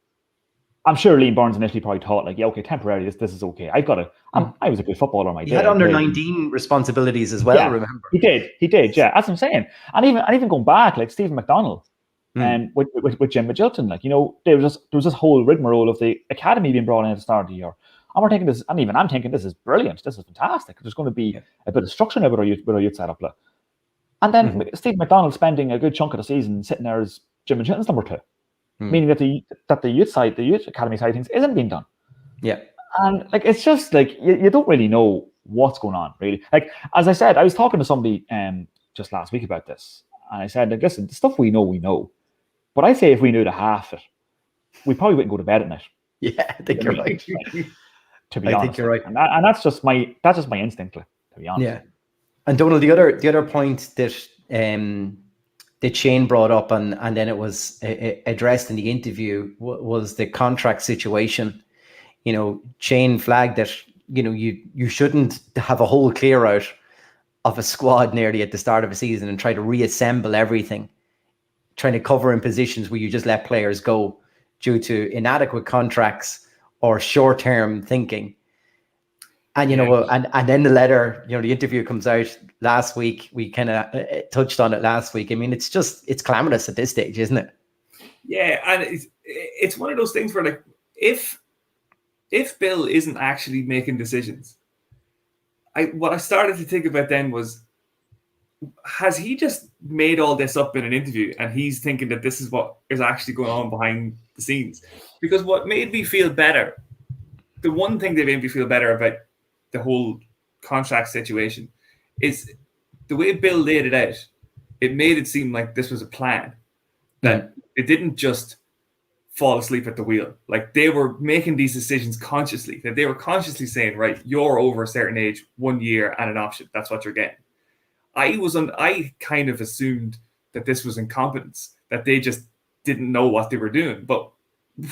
I'm sure Liam Burns initially probably thought, like, yeah, okay, temporarily, this is okay. I've got it. I was a good footballer in my day. He had under 19 responsibilities as well. Yeah, remember? He did. Yeah, that's what I'm saying. And even going back, like Stephen McDonnell, and with Jim Magilton, like, there was this whole rigmarole of the academy being brought in at the start of the year. And we're thinking this, and even I'm thinking this is brilliant. This is fantastic. There's going to be a bit of structure now with our youth setup. And then Stephen McDonnell spending a good chunk of the season sitting there as Jim Magilton's number 2. Meaning that the youth academy side of things isn't being done. Yeah. And like, it's just like, you don't really know what's going on, really. Like, as I said, I was talking to somebody just last week about this, and I said, like, listen, the stuff we know. But I say if we knew the half of it, we probably wouldn't go to bed at night. Yeah, I think you're right. To be honest. I think you're right. And that's just my instinct, to be honest. Yeah. And Donald, the other point that Shane brought up, and then it was addressed in the interview, was the contract situation. Shane flagged that you shouldn't have a whole clear out of a squad nearly at the start of a season and try to reassemble everything, trying to cover in positions where you just let players go due to inadequate contracts or short-term thinking. And and then the letter, the interview comes out last week. We kind of touched on it last week. I mean, it's calamitous at this stage, isn't it? Yeah, and it's one of those things where, like, if Bill isn't actually making decisions, what I started to think about then was, has he just made all this up in an interview and he's thinking that this is what is actually going on behind the scenes? Because what made me feel better, the one thing that made me feel better about the whole contract situation, is the way Bill laid it out. It made it seem like this was a plan, that it didn't just fall asleep at the wheel. Like, they were making these decisions consciously, that they were consciously saying, right, you're over a certain age, 1 year and an option. That's what you're getting. I kind of assumed that this was incompetence, that they just didn't know what they were doing. But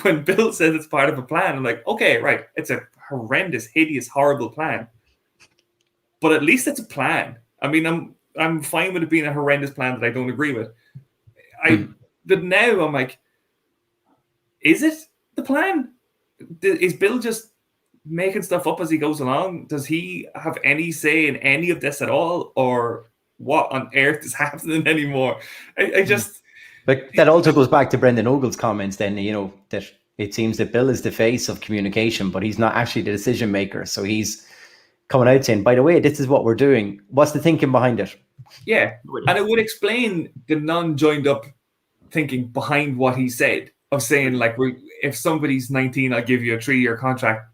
when Bill says it's part of a plan, I'm like, okay, right, it's a horrendous, hideous, horrible plan. But at least it's a plan. I mean, I'm fine with it being a horrendous plan that I don't agree with. But now I'm like, is it the plan? Is Bill just making stuff up as he goes along? Does he have any say in any of this at all? Or what on earth is happening anymore? I just... But that also goes back to Brendan Ogle's comments then, that it seems that Bill is the face of communication, but he's not actually the decision maker. So he's coming out saying, by the way, this is what we're doing. What's the thinking behind it? Yeah. And it would explain the non-joined up thinking behind what he said, of saying, like, if somebody's 19, I'll give you a 3-year contract.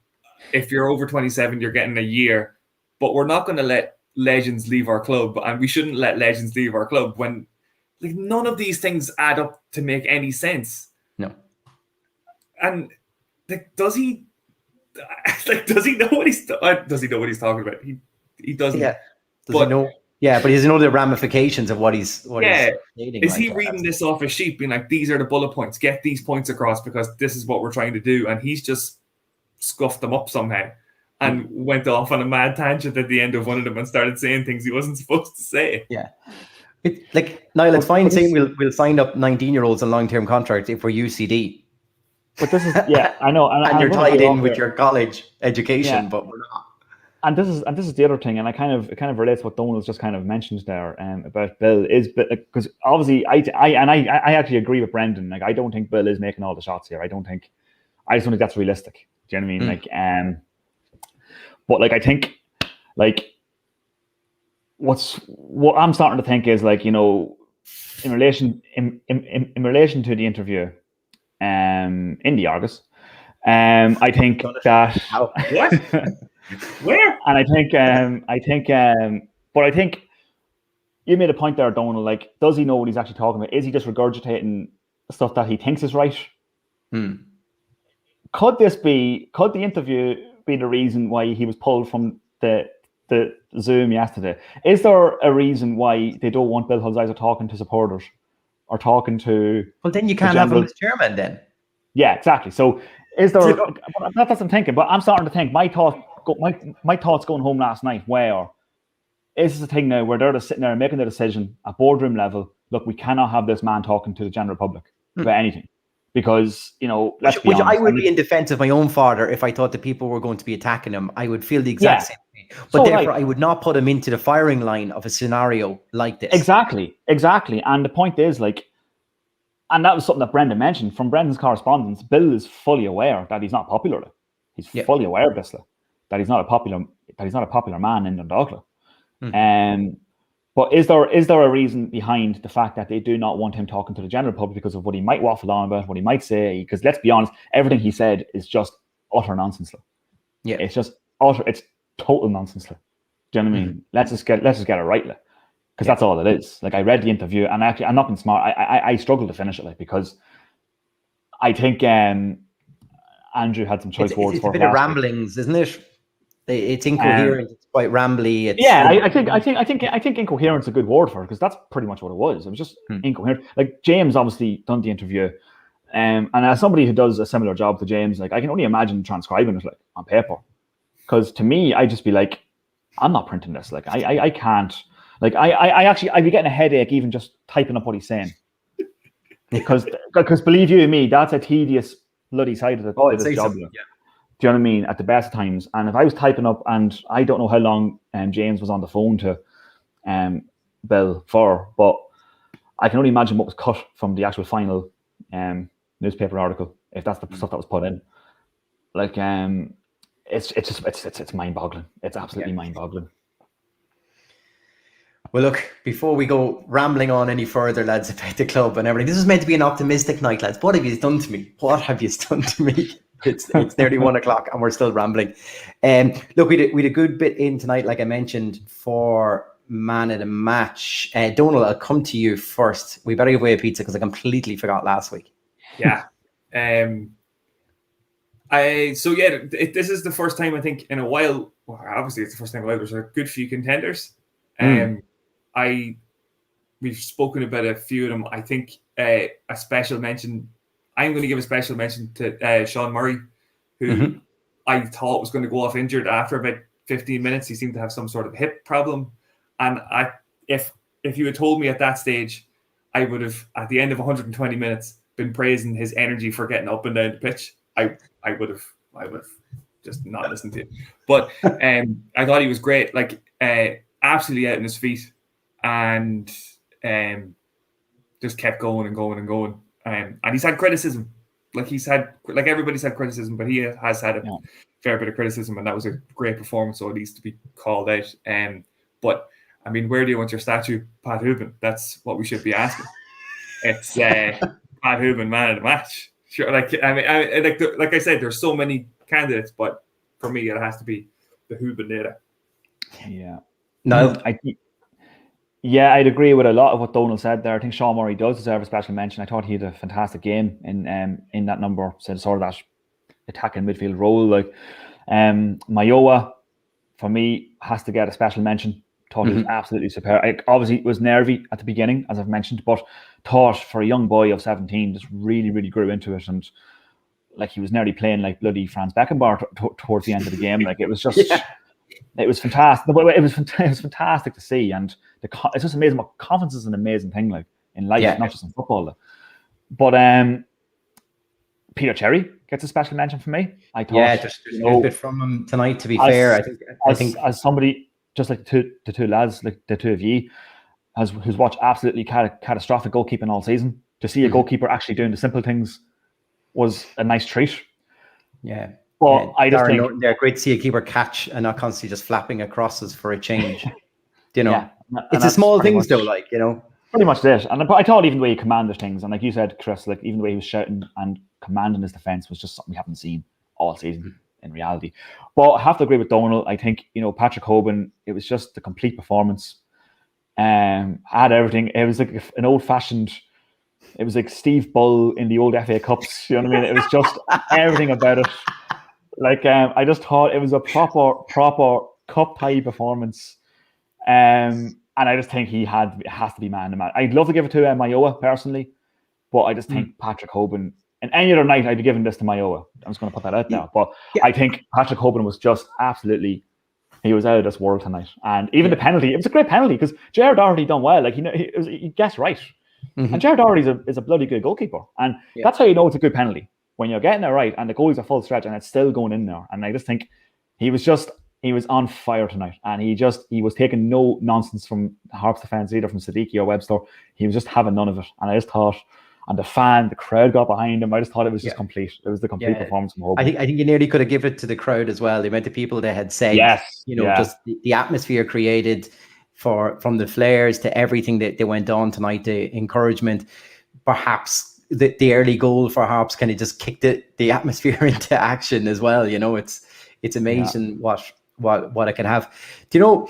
If you're over 27, you're getting a year. But we're not going to let legends leave our club, and we shouldn't let legends leave our club, when, like, none of these things add up to make any sense. No. And, like, does he know what he's talking about? He doesn't. Yeah. Does he know? Yeah, but he doesn't know the ramifications of what he's stating. Is he reading this off a sheet, being like, these are the bullet points, get these points across because this is what we're trying to do, and he's just scuffed them up somehow and went off on a mad tangent at the end of one of them and started saying things he wasn't supposed to say. Yeah. Niall, it's fine saying we'll sign up 19-year-olds on long-term contracts if we're UCD. But this is, yeah, I know. And you're tied in with your college education, but we're not. And this is the other thing, and it kind of relates to what Donald's just kind of mentioned there about Bill, is because obviously I actually agree with Brendan. Like, I don't think Bill is making all the shots here. I just don't think that's realistic. Do you know what I mean? Like, but like, I think, like, what I'm starting to think is, like, in relation to the interview, in the Argus. I think that what? Where? And but I think you made a point there, Donald. Like, does he know what he's actually talking about? Is he just regurgitating stuff that he thinks is right? Could the interview be the reason why he was pulled from the Zoom yesterday? Is there a reason why they don't want Bill Hulsizer talking to supporters or talking to? Well, then you can't have him as chairman then. Yeah, exactly. So is there? That's what I'm thinking. But I'm starting to think my thoughts going home last night were, is this a thing now where they're sitting there and making the decision at boardroom level? Look, we cannot have this man talking to the general public about anything. Because, let's be honest. I would be in defense of my own father if I thought the people were going to be attacking him. I would feel the exact same way. But therefore, I would not put him into the firing line of a scenario like this. Exactly. And the point is, and that was something that Brendan mentioned. From Brendan's correspondence, Bill is fully aware that he's not popular. He's fully aware of this, that he's not a popular man in Dundalk. But is there a reason behind the fact that they do not want him talking to the general public because of what he might waffle on about, what he might say? Because let's be honest, everything he said is just utter nonsense. Yeah, it's just it's total nonsense. Do you know what I mean? Let's just get it right, because that's all it is. I read the interview, and actually, I'm not being smart. I struggled to finish it, because I think Andrew had some choice words for it. It's a bit of ramblings, isn't it? It's incoherent. It's quite rambly. I think incoherent is a good word for it, because that's pretty much what it was. It was just incoherent. James obviously done the interview, and as somebody who does a similar job to James, I can only imagine transcribing it on paper, because to me, I'd just be like, I'm not printing this. I can't. I'd be getting a headache even just typing up what he's saying, because believe you me, that's a tedious bloody side of this job. So. Yeah. Do you know what I mean? At the best times. And if I was typing up, and I don't know how long James was on the phone to Bill for, but I can only imagine what was cut from the actual final newspaper article, if that's the stuff that was put in. It's mind-boggling. It's absolutely mind-boggling. Well, look, before we go rambling on any further, lads, about the club and everything, this is meant to be an optimistic night, lads. What have you done to me? It's nearly 1 o'clock and we're still rambling. Look, we had a good bit in tonight, like I mentioned, for man of the match. Donald, I'll come to you first. We better give away a pizza because I completely forgot last week. Yeah. This is the first time I think in a while. Well, obviously it's the first time in a while. There's a good few contenders. We've spoken about a few of them. I think a special mention. I'm going to give a special mention to Sean Murray, who I thought was going to go off injured after about 15 minutes. He seemed to have some sort of hip problem. And if you had told me at that stage, I would have, at the end of 120 minutes, been praising his energy for getting up and down the pitch. I would have just not listened to it. But I thought he was great, absolutely out on his feet, and just kept going and going and going. And he's had criticism, everybody's had criticism, but he has had a fair bit of criticism, and that was a great performance, so it needs to be called out. But I mean, where do you want your statue, Pat Hooban? That's what we should be asking. It's Pat Hooban, man of the match. Sure, like I said, there's so many candidates, but for me, it has to be the Hooban data. Yeah. No, I'd agree with a lot of what Donald said there. I think Sean Murray does deserve a special mention. I thought he had a fantastic game in that number, so sort of that attacking midfield role. Mayowa, for me, has to get a special mention. Thought he was absolutely superb. Obviously, it was nervy at the beginning, as I've mentioned, but thought for a young boy of 17, just really, really grew into it, and he was nearly playing like bloody Franz Beckenbauer towards the end of the game. It was just. It was fantastic. It was fantastic to see, and it's just amazing. Confidence is an amazing thing, in life, not just in football. But Peter Cherry gets a special mention from me. I thought, just a good bit from him tonight. To be fair, I think as somebody just like the two lads, like the two of you, who's watched absolutely catastrophic goalkeeping all season, to see a goalkeeper actually doing the simple things was a nice treat. Yeah. Well, I just think they're great to see a keeper catch and not constantly just flapping across us for a change. It's the small things though, pretty much it. And I thought even the way he commanded things, and like you said, Chris, like even the way he was shouting and commanding his defence was just something we haven't seen all season in reality. But I have to agree with Donald. I think, Patrick Hoban, it was just the complete performance. Had everything. It was like an old-fashioned, it was like Steve Bull in the old FA Cups. You know what I mean? It was just everything about it. Like, I just thought it was a proper cup-high performance. And I just think it has to be man to man. I'd love to give it to Mayowa personally, but I just think Patrick Hoban, and any other night I'd be giving this to Mayowa. I'm just going to put that out now. But I think Patrick Hoban was just absolutely, he was out of this world tonight. And even the penalty, it was a great penalty because Gerard Doherty done well. Like, he guessed right. And Gerard Doherty is a bloody good goalkeeper. And that's how you know it's a good penalty. When you're getting it right and the goalie's a full stretch and it's still going in there. And I just think he was on fire tonight. And he was taking no nonsense from Harps defence, either from Siddiqui or Webster. He was just having none of it. And I just thought, and the crowd got behind him. I just thought it was just complete. It was the complete performance from Hoban. I think you nearly could have given it to the crowd as well. The amount of people that had said, just the atmosphere created from the flares to everything that they went on tonight, the encouragement, perhaps the early goal for Harps kind of just kicked the atmosphere into action as well. It's amazing what it can have. Do you know,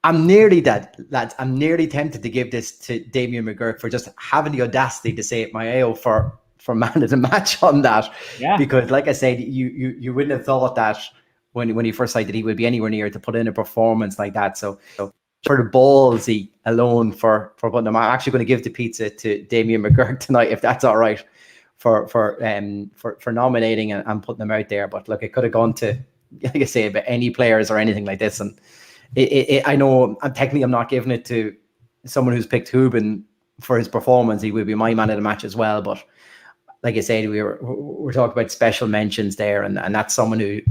I'm nearly lads, I'm nearly tempted to give this to Damien McGurk for just having the audacity to say it Mayo for man of the match on that. Yeah. Because like I said, you wouldn't have thought that when he first signed that he would be anywhere near to put in a performance like that. So for the ballsy alone for putting them, I'm actually going to give the pizza to Damien McGurk tonight, if that's all right, for nominating and putting them out there. But look, it could have gone to, like I say, about any players or anything like this. And I know I'm not giving it to someone who's picked Hoban for his performance. He would be my man of the match as well. But like I said, we're talking about special mentions there, and that's someone who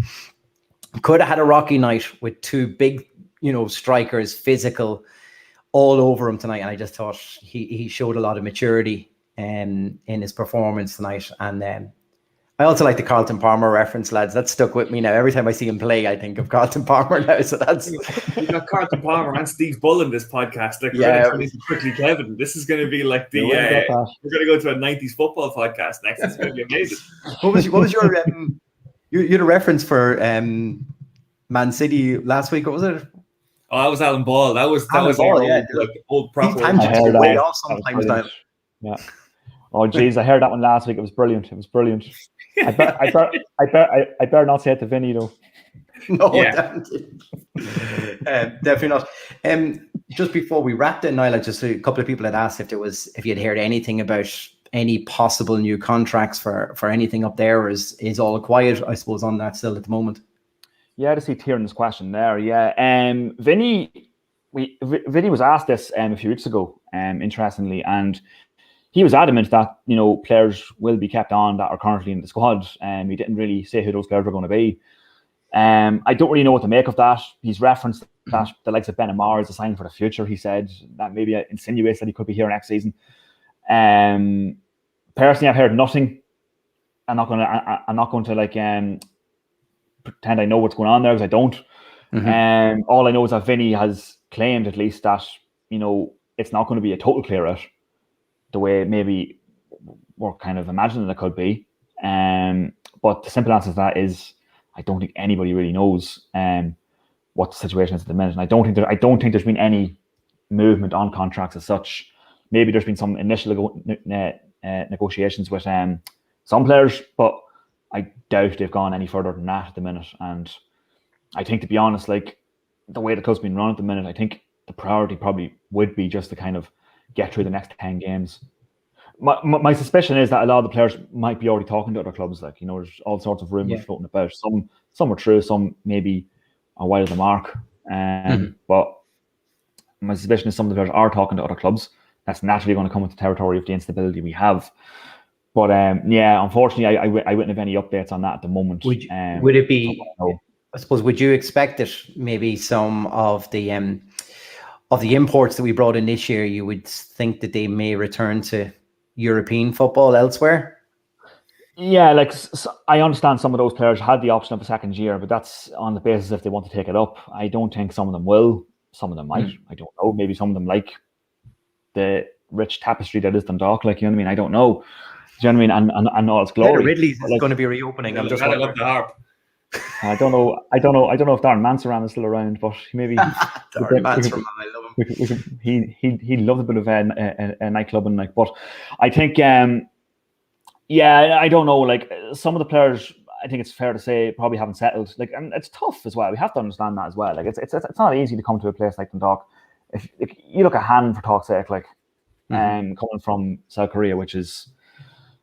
could have had a rocky night with two big, strikers, physical, all over him tonight. And I just thought he showed a lot of maturity in his performance tonight. And I also like the Carlton Palmer reference, lads. That's stuck with me now. Every time I see him play, I think of Carlton Palmer now. So that's you got Carlton Palmer and Steve Bull in this podcast. Quickly, Kevin. This is going to be like the we're going to go to a 90s football podcast next. It's going to be amazing. What was your you had a reference for Man City last week? What was it? Oh, that was Alan Ball. That was old proper. These tangents go way off sometimes now. Yeah. Oh geez, I heard that one last week. It was brilliant. I better not say it to Vinny though. No, definitely not. Just before we wrapped it, Niall, just a couple of people had asked if you'd heard anything about any possible new contracts for anything up there, or is all quiet, I suppose, on that still at the moment. Yeah, to see Tieran's question there. Yeah, Vinny was asked this a few weeks ago, interestingly, and he was adamant that players will be kept on that are currently in the squad. He didn't really say who those players were going to be. I don't really know what to make of that. He's referenced that the likes of Ben Amar is a sign for the future. He said that maybe insinuates that he could be here next season. Personally, I've heard nothing. I'm not going to pretend I know what's going on there, because I don't. All I know is that Vinny has claimed, at least, that it's not going to be a total clear out the way maybe we're kind of imagining it could be. But the simple answer to that is I don't think anybody really knows what the situation is at the minute. And I don't think there's been any movement on contracts as such. Maybe there's been some initial negotiations with some players, but I doubt they've gone any further than that at the minute. And I think, to be honest, like the way the club's been run at the minute, I think the priority probably would be just to kind of get through the next 10 games. My suspicion is that a lot of the players might be already talking to other clubs. Like, there's all sorts of rumours floating about. Some are true, some maybe are wide of the mark. But my suspicion is some of the players are talking to other clubs. That's naturally going to come with the territory of the instability we have. But unfortunately, I wouldn't have any updates on that at the moment. Would it be? I suppose, would you expect that maybe some of the imports that we brought in this year, you would think that they may return to European football elsewhere? Yeah, I understand some of those players had the option of a second year, but that's on the basis if they want to take it up. I don't think some of them will. Some of them might. I don't know. Maybe some of them like the rich tapestry that is Dundalk. Like, you know what I mean? I don't know. Do you know what I mean? And all its Yeah, glory. Ridley's But, is going to be reopening. I'm just I wondering. love the harp. I don't know if Darren Mansaran is still around, but maybe Darren Mansaran, I love him. He loves a bit of a nightclub and like. But I think, yeah, I don't know. Like some of the players, I think it's fair to say probably haven't settled. Like, and it's tough as well. We have to understand that as well. Like, it's not easy to come to a place like Dundalk. If you look at Han, for talk's sake, like, coming from South Korea, which is,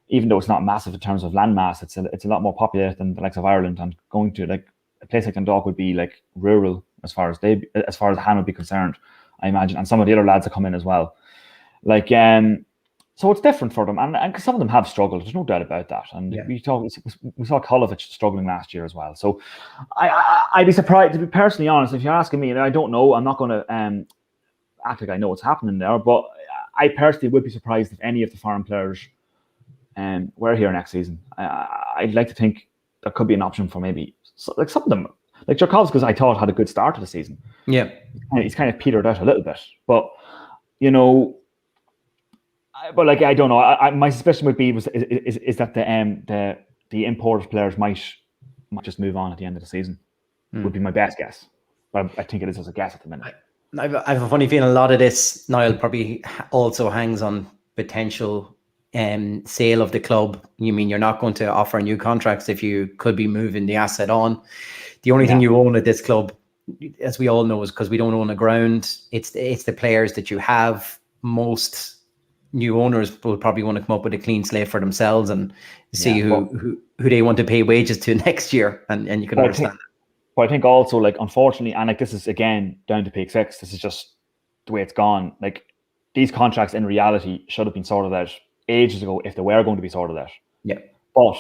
even though it's not massive in terms of landmass, it's a lot more populated than the likes of Ireland. And going to like a place like Dundalk would be like rural as far as Han would be concerned, I imagine. And some of the other lads that come in as well, like so it's different for them, and some of them have struggled. There's no doubt about that. And we saw Kolovich struggling last year as well. So I'd be surprised, to be personally honest, if you're asking me. And I don't know. I'm not going to act like I know what's happening there, but I personally would be surprised if any of the foreign players were here next season. I'd like to think there could be an option for maybe like some of them, like Jarkovskis, I thought had a good start to the season. Yeah, he's kind of petered out a little bit, but you know. But like, I don't know. My suspicion would be is that the imported players might just move on at the end of the season. Would be my best guess. But I think it is as a guess at the minute. I have a funny feeling a lot of this, Niall, probably also hangs on potential sale of the club. You mean you're not going to offer new contracts if you could be moving the asset on? The only thing you own at this club, as we all know, is because we don't own a ground. It's the players that you have. Most new owners will probably want to come up with a clean slate for themselves and see who they want to pay wages to next year, and you can understand that. But I think also, like, unfortunately, and like this is again down to Peak Six, this is just the way it's gone. Like, these contracts in reality should have been sorted out ages ago if they were going to be sorted out. Yeah. But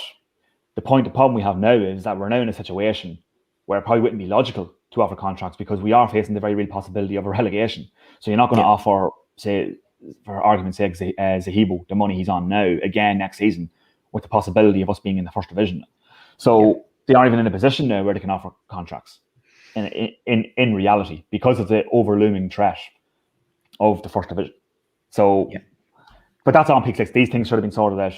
the problem we have now is that we're now in a situation where it probably wouldn't be logical to offer contracts because we are facing the very real possibility of a relegation. So you're not going to offer, say, for argument's sake, Zahibo the money he's on now again next season, with the possibility of us being in the first division. So they aren't even in a position now where they can offer contracts in reality because of the overlooming threat of the first division. So, but that's on Peak Six. These things should have been sorted out,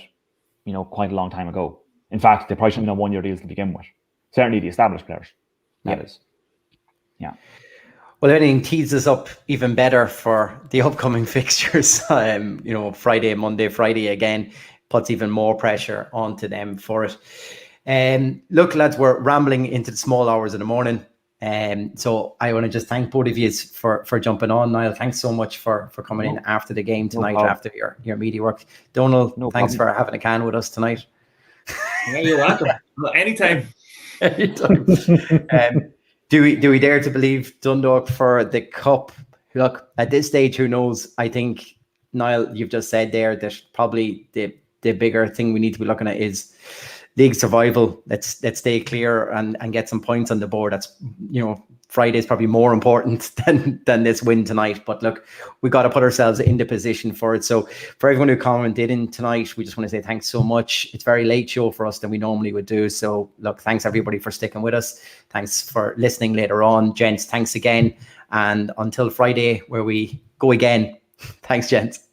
you know, quite a long time ago. In fact, they probably shouldn't have been on 1-year deals to begin with. Certainly the established players. That is. Yeah. Well, everything tees us up even better for the upcoming fixtures. You know, Monday, Friday again puts even more pressure onto them for it. Look, lads, we're rambling into the small hours of the morning. So I want to just thank both of you for jumping on. Niall, thanks so much for coming in after the game tonight, after your media work. Donald, thanks for having a can with us tonight. Yeah, you're welcome. Anytime. Anytime. Do we dare to believe Dundalk for the cup? Look, at this stage, who knows? I think, Niall, you've just said there that probably the bigger thing we need to be looking at is league survival. Let's stay clear and get some points on the board. That's, you know, Friday's probably more important than this win tonight. But look, we got to put ourselves in the position for it. So for everyone who commented in tonight, we just want to say thanks so much. It's a very late show for us than we normally would do. So look, thanks everybody for sticking with us. Thanks for listening later on. Gents, thanks again. And until Friday, where we go again. Thanks, gents.